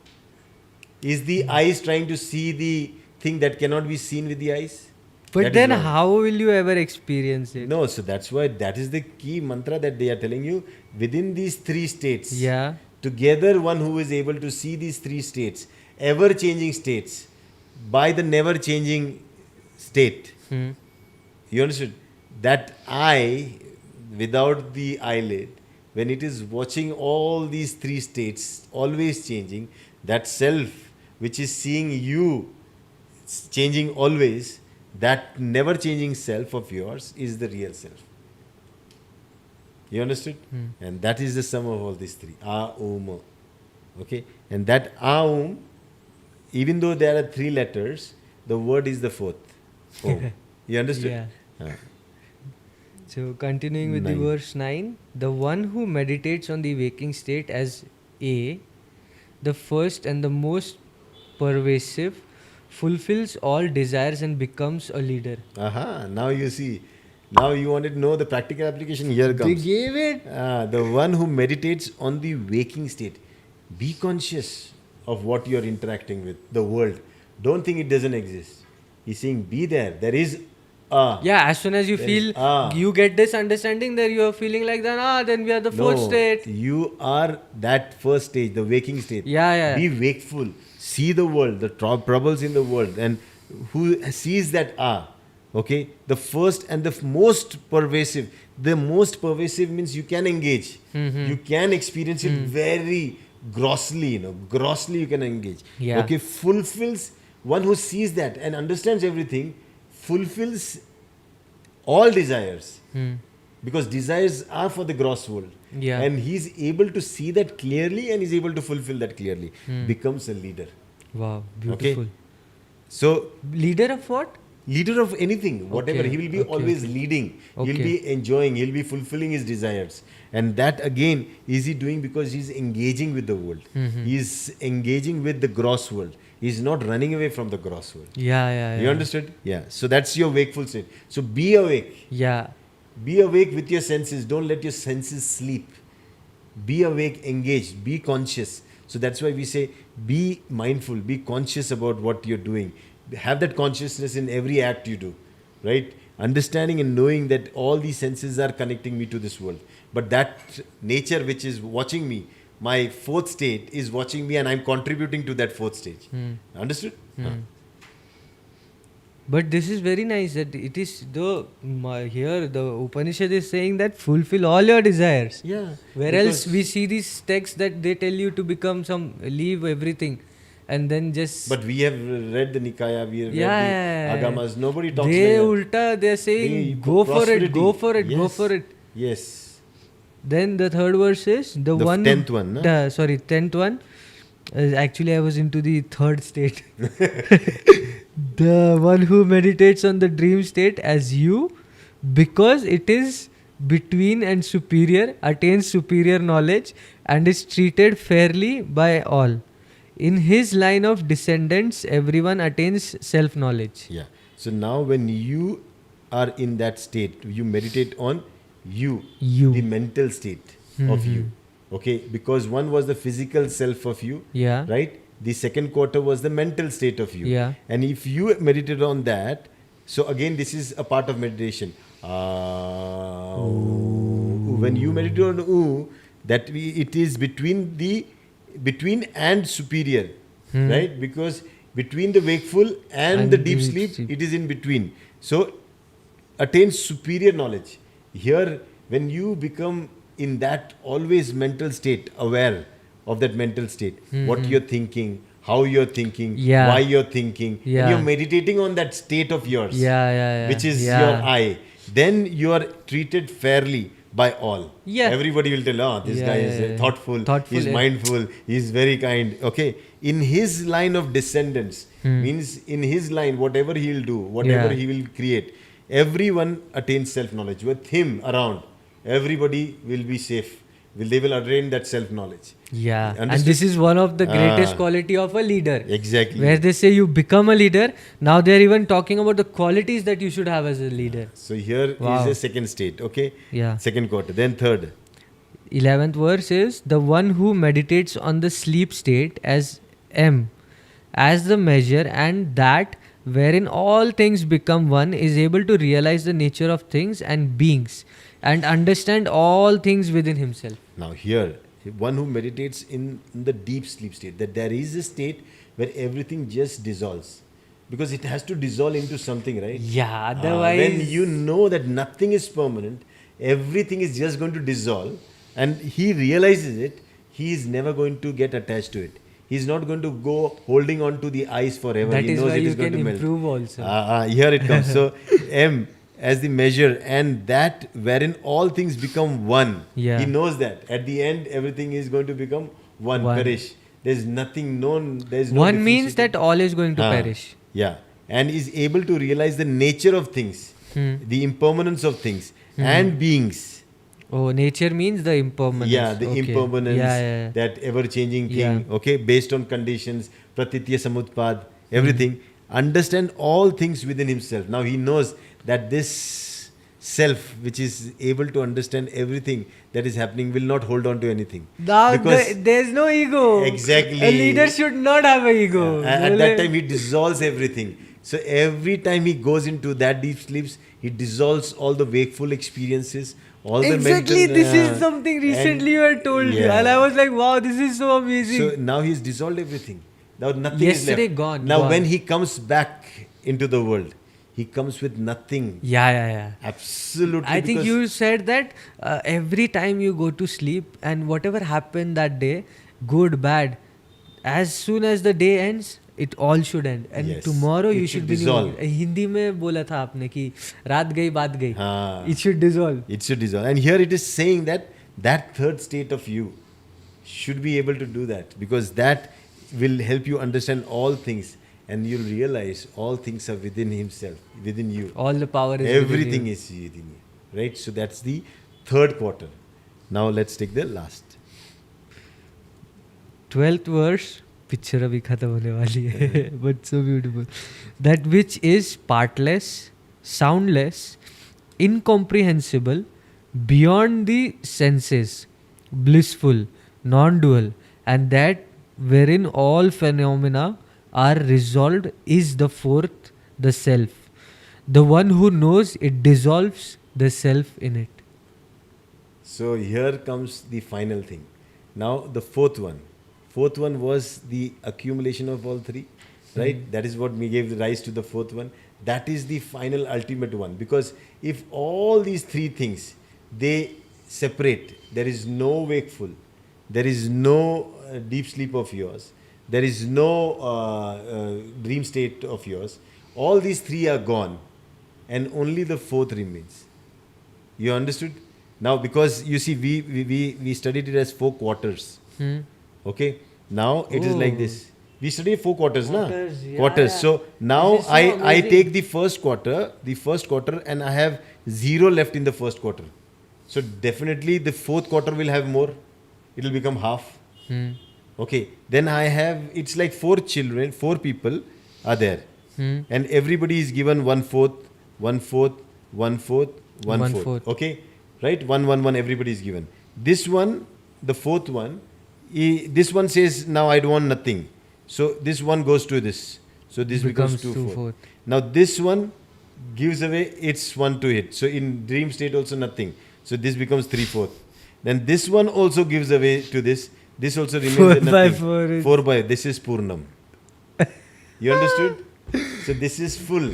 Is the eyes trying to see the thing that cannot be seen with the eyes? But That is then wrong. how will you ever experience it? No, so that's why that is the key mantra that they are telling you. Within these three states, Yeah. together one who is able to see these three states, ever changing states, by the never changing state. You understood? That eye, without the eyelid, when it is watching all these three states, always changing, that self which is seeing you changing always, that never changing self of yours is the real self. You understood? And that is the sum of all these three. A-um. Okay? And that A-um, even though there are three letters, the word is the fourth. Om. You understood? Yeah. Ah. So continuing with the 9. verse 9, the one who meditates on the waking state as A, the first and the most pervasive, fulfills all desires and becomes a leader. Aha, now you see. Now you wanted to know the practical application. Here They comes. gave it. The one who meditates on the waking state. Be conscious of what you are interacting with, the world. Don't think it doesn't exist. He's saying, be there. There is a. Yeah, as soon as you There feel is you get this understanding, then you are feeling like that. Then we are the fourth state. You are that first stage, the waking state. Yeah. Be wakeful. See the world, the troubles in the world, and who sees that okay, the first and the most pervasive. The most pervasive means you can engage. You can experience it very grossly. Grossly you can engage. Yeah. Okay, fulfills one who sees that and understands everything. Fulfills all desires. Because desires are for the gross world. Yeah. And he's able to see that clearly and is able to fulfill that clearly. Becomes a leader. Wow, beautiful. Okay. So, Leader of what? leader of anything, whatever, Okay, he will be okay, always okay. leading. Okay. He'll be enjoying, he'll be fulfilling his desires. And that again, is he doing because he's engaging with the world. He's engaging with the gross world. He's not running away from the gross world. Yeah. You understood? Yeah. So that's your wakeful state. So be awake. Yeah. Be awake with your senses. Don't let your senses sleep. Be awake, engaged, be conscious. So that's why we say be mindful, be conscious about what you're doing. Have that consciousness in every act you do, right? Understanding and knowing that all these senses are connecting me to this world. But that nature which is watching me, my fourth state is watching me and I'm contributing to that fourth stage. Understood? But this is very nice that it is here the Upanishad is saying that fulfill all your desires. Yeah. Where else we see these texts that they tell you to become leave everything and then just. But we have read the Nikaya, we have Yeah. read the Agamas. Nobody talks they like that. ulta, they're saying They go for it, go prosperity. for it, go Yes. for it. Yes. Then the third verse is the one. 10th one, no? 10th one. Actually, I was into the third state. The one who meditates on the dream state as you, because it is between and superior, attains superior knowledge and is treated fairly by all. In his line of descendants, everyone attains self-knowledge. Yeah. So now when you are in that state, you meditate on you. The mental state of you. Okay? Because one was the physical self of you. Yeah. Right? The second quarter was the mental state of you. Yeah. And if you meditate on that, so again, this is a part of meditation. When you meditate on it is between and superior, right? Because between the wakeful and the deep sleep, it is in between. So attain superior knowledge. Here, when you become in that always mental state, aware of that mental state, what you're thinking, how you're thinking, Yeah. why you're thinking, Yeah. and you're meditating on that state of yours, Yeah. which is Yeah. your I, then you are treated fairly by all. Yeah. Everybody will tell, oh, this Yeah, guy yeah, is yeah. thoughtful, Thoughtful, he's yeah. mindful, he's very kind. Okay. In his line of descendants, means in his line, whatever he'll do, whatever Yeah. he will create, everyone attains self-knowledge. With him around, everybody will be safe. They will attain that self-knowledge. Yeah, and Understood? this is one of the greatest Ah. quality of a leader. Exactly. Where they say you become a leader, now they're even talking about the qualities that you should have as a leader. So here is Wow. the second state, okay? Yeah. Second quarter. Then third. 11th verse is the one who meditates on the sleep state as M, as the measure, and that wherein all things become one is able to realize the nature of things and beings and understand all things within himself. Now here, one who meditates in the deep sleep state, that there is a state where everything just dissolves. Because it has to dissolve into something, right? Yeah, otherwise. When you know that nothing is permanent, everything is just going to dissolve, and he realizes it, he is never going to get attached to it. He's not going to go holding on to the ice forever. That he is knows why it you is going can to melt. improve also. Here it comes. So M as the measure, and that wherein all things become one. Yeah. He knows that at the end everything is going to become one. Perish. There's nothing known. There's no One means differentiating. that all is going to Ah, perish. Yeah. And is able to realize the nature of things, the impermanence of things, and beings. Oh, nature means the impermanence. Yeah, the Okay. impermanence, Yeah. that ever-changing thing, Yeah. okay, based on conditions, pratitya samutpad, everything. Understand all things within himself. Now he knows that this self, which is able to understand everything that is happening, will not hold on to anything. Now, Because there's no ego. Exactly. A leader should not have an ego. at that time he dissolves everything. So every time he goes into that deep sleeps, he dissolves all the wakeful experiences, all the Exactly, mental. this is something recently you had told me, Yeah. and I was like, wow, this is so amazing. So now he's dissolved everything. Now nothing Yesterday is left. gone, Now gone. when he comes back into the world, he comes with nothing. yeah. Absolutely. I think because- you said that every time you go to sleep and whatever happened that day, good, bad, as soon as the day ends, it all should end. And Yes. tomorrow It you should should be dissolve. new. Hindi में बोला था आपने कि रात गई बात गई. हाँ. It should dissolve. It should dissolve. And here it is saying that that third state of you should be able to do that, because that will help you understand all things, and you'll realize all things are within himself, within you. All the power is Everything within you. is within you. Right? So that's the third quarter. Now let's take the last. 12th verse, picture अभी खत्म होने वाली है, but so beautiful. That which is partless, soundless, incomprehensible, beyond the senses, blissful, non-dual, and that wherein all phenomena are resolved is the fourth, the self. The one who knows it dissolves the self in it. So here comes the final thing. Now the fourth one. Fourth one was the accumulation of all three, right? That is what we gave the rise to the fourth one. That is the final ultimate one. Because if all these three things, they separate, there is no wakeful, there is no deep sleep of yours, there is no dream state of yours, all these three are gone, and only the fourth remains. You understood? Now, because you see, we studied it as 4 quarters. Okay. Now it is like Oh. this. We study 4 quarters, Quarters, na? yeah, Quarters. yeah. So now This is so I amazing. take the first quarter, and I have 0 left in the first quarter. So definitely the fourth quarter will have more. It will become half. Okay. Then I have, it's like 4 children, 4 people are there. And everybody is given 1/4, 1/4, 1/4, 1/4. 1/4. Okay. Right? 1, 1, 1, everybody is given. This one, the fourth one, this one says, now I don't want nothing. So this one goes to this. So this becomes 2/4. 2/4. Now this one gives away its one to it. So in dream state also nothing. So this becomes 3/4. Then this one also gives away to this. This also remains 4 at by nothing. 4 is- 4 by. This is Purnam. You understood? So this is full.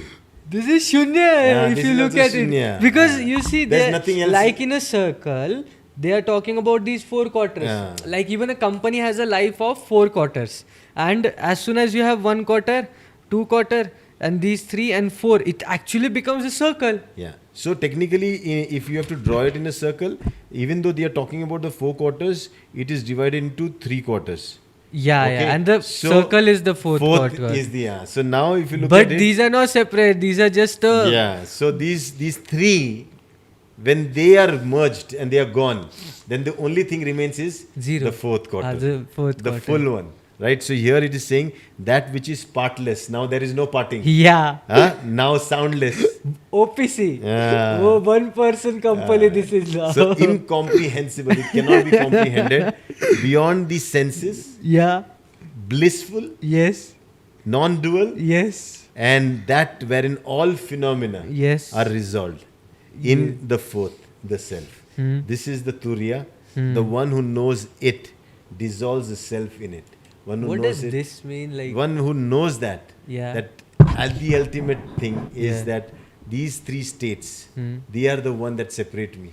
This is shunya if this you is look also at shunya. it. Because you see, There's they're nothing else. like in a circle, they are talking about these 4 quarters. Yeah. Like even a company has a life of 4 quarters. And as soon as you have 1 quarter, 2 quarter, and these 3 and 4, it actually becomes a circle. Yeah. So technically, if you have to draw it in a circle, even though they are talking about the 4 quarters, it is divided into 3 quarters. Yeah, Okay. yeah. And the So circle is the fourth quarter. is the So now if you look But at it, these are not separate. These are just yeah. So these 3, when they are merged and they are gone, then the only thing remains is 0. the 4th quarter, The fourth the quarter. full one, right? So here it is saying that which is partless. Now there is no parting. Yeah. Now soundless. OPC. Yeah. Oh, one person company this is now. So incomprehensible. It cannot be comprehended beyond the senses. Yeah. Blissful, Yes. non-dual, Yes. and that wherein all phenomena Yes. are resolved in the 4th, the self. This is the Turiya. The one who knows it dissolves the self in it. One who What knows does it, this mean? Like, one who knows that, Yeah. that the ultimate thing is Yeah. that these 3 states, they are the one that separate me.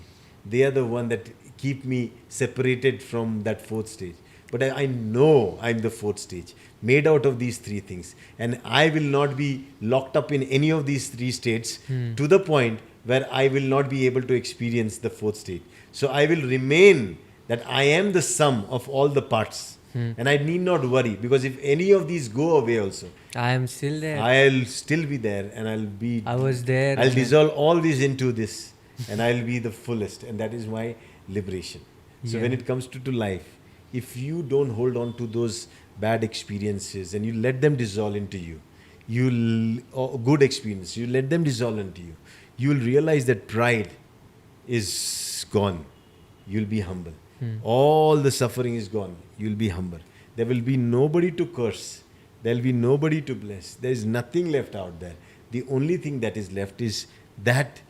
They are the one that keep me separated from that 4th stage. But I know I'm the 4th stage, made out of these 3 things. And I will not be locked up in any of these 3 states to the point where I will not be able to experience the 4th state. So I will remain that I am the sum of all the parts. And I need not worry, because if any of these go away also, I am still there. I'll still be there, and I was there. I'll dissolve all these into this, and I'll be the fullest, and that is my liberation. So when Yeah. it comes to life, if you don't hold on to those bad experiences and you let them dissolve into you, or good experience, you let them dissolve into you, you will realize that pride is gone. You'll be humble. All the suffering is gone. You'll be humble. There will be nobody to curse. There will be nobody to bless. There is nothing left out there. The only thing that is left is that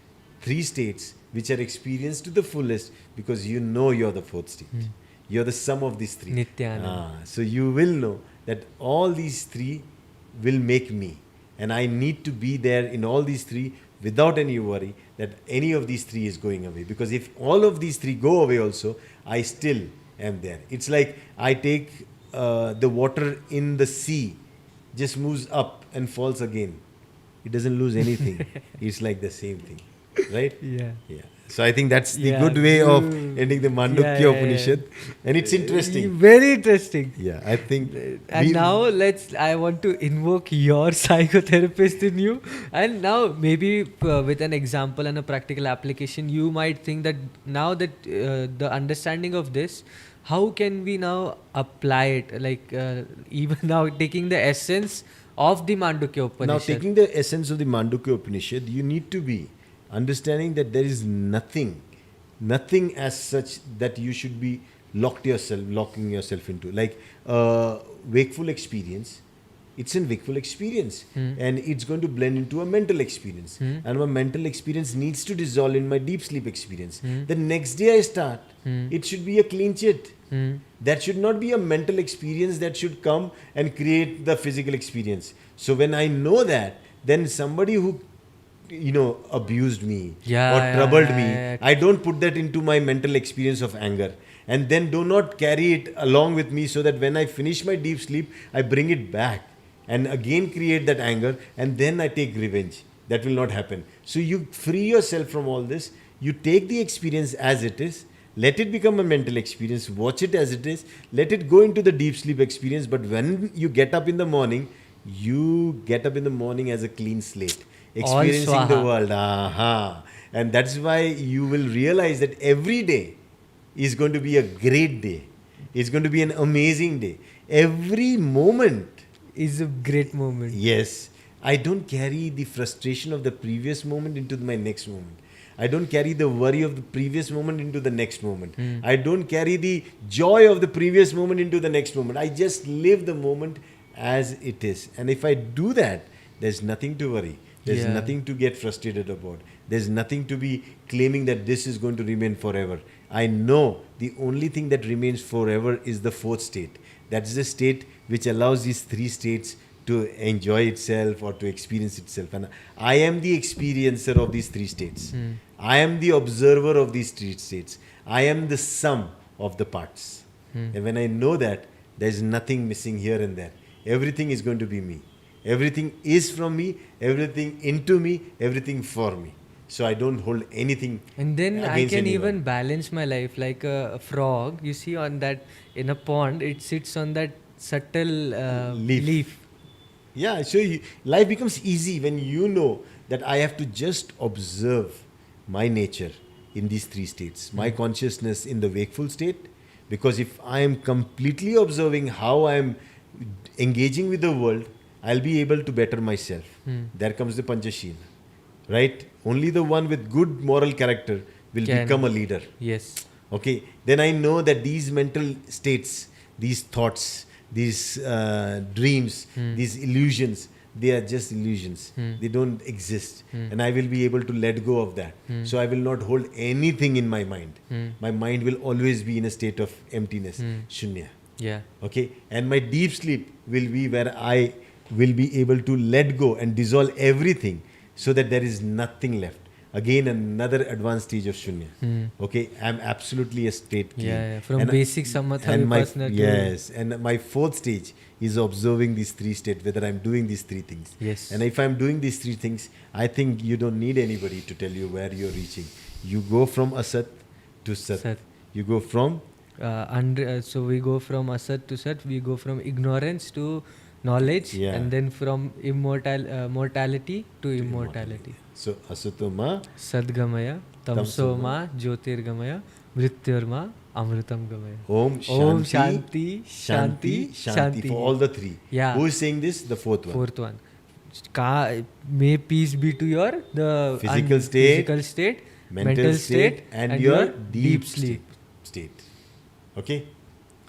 3 states which are experienced to the fullest, because you know you're the 4th state. You're the sum of these 3. Nityananda. So you will know that all these 3 will make me. And I need to be there in all these 3 without any worry that any of these 3 is going away. Because if all of these 3 go away also, I still am there. It's like I take the water in the sea, just moves up and falls again. It doesn't lose anything. It's like the same thing. Right? Yeah. Yeah. So I think that's the Yeah, good way of good. ending the Mandukya Yeah, yeah, yeah. Upanishad. And it's interesting. Very interesting. Yeah, I think. And now I want to invoke your psychotherapist in you. And now maybe with an example and a practical application, you might think that now that the understanding of this, how can we now apply it? Like even now taking the essence of the Mandukya Upanishad. Now, taking the essence of the Mandukya Upanishad, you need to be understanding that there is nothing as such that you should be locking yourself into. Like wakeful experience, it's a wakeful experience, and it's going to blend into a mental experience, and my mental experience needs to dissolve in my deep sleep experience. The next day I start, it should be a clean chit. That should not be a mental experience that should come and create the physical experience. So when I know that, then somebody who abused me or troubled me, I don't put that into my mental experience of anger, and then do not carry it along with me, so that when I finish my deep sleep, I bring it back and again create that anger, and then I take revenge. That will not happen. So you free yourself from all this. You take the experience as it is. Let it become a mental experience. Watch it as it is. Let it go into the deep sleep experience. But when you get up in the morning, you get up in the morning as a clean slate, experiencing the world. And that's why you will realize that every day is going to be a great day. It's going to be an amazing day. Every moment is a great moment. Yes. I don't carry the frustration of the previous moment into my next moment. I don't carry the worry of the previous moment into the next moment. I don't carry the joy of the previous moment into the next moment. I just live the moment as it is. And if I do that, there's nothing to worry. There's Yeah. nothing to get frustrated about. There's nothing to be claiming that this is going to remain forever. I know the only thing that remains forever is the fourth state. That's the state which allows these three states to enjoy itself or to experience itself. And I am the experiencer of these three states. I am the observer of these three states. I am the sum of the parts. And when I know that, there's nothing missing here and there. Everything is going to be me. Everything is from me, everything into me, everything for me. So I don't hold anything. And then I against can anyone. even balance my life like a frog. You see, on that, in a pond, it sits on that subtle leaf. Yeah, so life becomes easy when you know that I have to just observe my nature in these three states. My consciousness in the wakeful state, because if I am completely observing how I am engaging with the world, I'll be able to better myself. There comes the Panchashila, right? Only the one with good moral character will become a leader. Yes. Okay, then I know that these mental states, these thoughts, these dreams, these illusions, they are just illusions. They don't exist. And I will be able to let go of that. So I will not hold anything in my mind. My mind will always be in a state of emptiness, shunya. Yeah. Okay, and my deep sleep will be where I will be able to let go and dissolve everything so that there is nothing left. Again, another advanced stage of shunya. Okay, I'm absolutely a state clean. Yeah. From basic samatha and my, vipassana to yes, and my fourth stage is observing these three states, whether I'm doing these three things. Yes. And if I'm doing these three things, I think you don't need anybody to tell you where you're reaching. You go from asat to sat. Sat. You go from so we go from asat to sat, we go from ignorance to knowledge, Yeah. and then from mortality to immortality. So asutoma Sadgamaya, tamsoma, jyotirgamaya, mrityurma, amritam gamaya. Om Om Shanti, Shanti, Shanti. For all the three. Yeah. Who is saying this? The fourth one. Fourth one. May peace be to your the Physical state, physical state, mental state, and your deep sleep. state. Okay?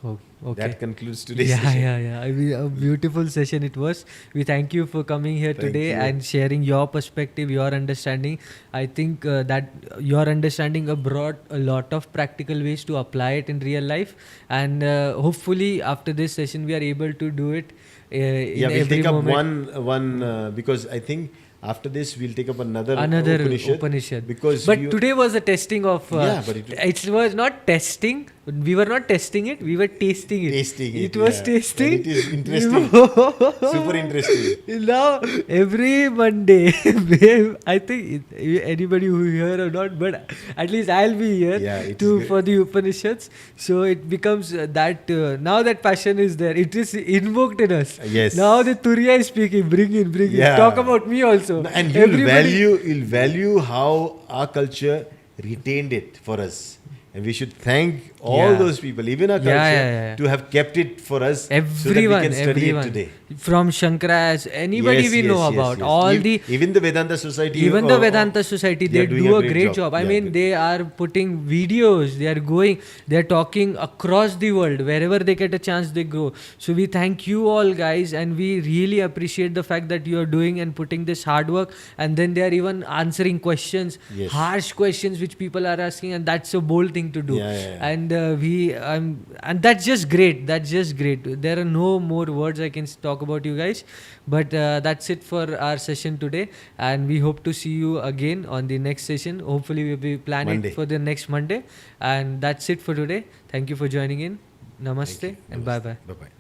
Oh, okay. That concludes today's Yeah, session. yeah. I mean, a beautiful session it was. We thank you for coming here Thank today you. and sharing your perspective, your understanding. I think that your understanding brought a lot of practical ways to apply it in real life. And hopefully, after this session, we are able to do it in Yeah, we'll every take up moment. one because I think after this we'll take up another Upanishad. Because But you- today was a testing of. Yeah, but it was not testing. We were not testing it. We were tasting it. Tasting it, It was yeah. tasting. And it is interesting. Super interesting. Now every Monday, I think anybody who here or not, but at least I'll be here Yeah, it is for the Upanishads. So it becomes that now that passion is there, it is invoked in us. Yes. Now the Turiya is speaking. Bring in. Yeah. Talk about me also. And Everybody- you'll value how our culture retained it for us. And we should thank all Yeah. those people, even our culture, Yeah. to have kept it for us so that Everyone, we can study everyone. it today. From Shankaras, anybody Yes, we yes, know yes, about, yes. all the even the Vedanta Society, even the Vedanta Society, they they are doing do a a great great job. job. I Yeah, mean, good. they are putting videos, they are talking across the world. Wherever they get a chance, they go. So we thank you all guys, and we really appreciate the fact that you are doing and putting this hard work, and then they are even answering questions, Yes. harsh questions which people are asking, and that's a bold thing to do. Yeah. And and that's just great. That's just great. There are no more words I can talk about you guys, but that's it for our session today, and we hope to see you again on the next session. Hopefully we'll be planning Monday. for the next Monday, and that's it for today. Thank you for joining in. Namaste and bye bye. Bye-bye.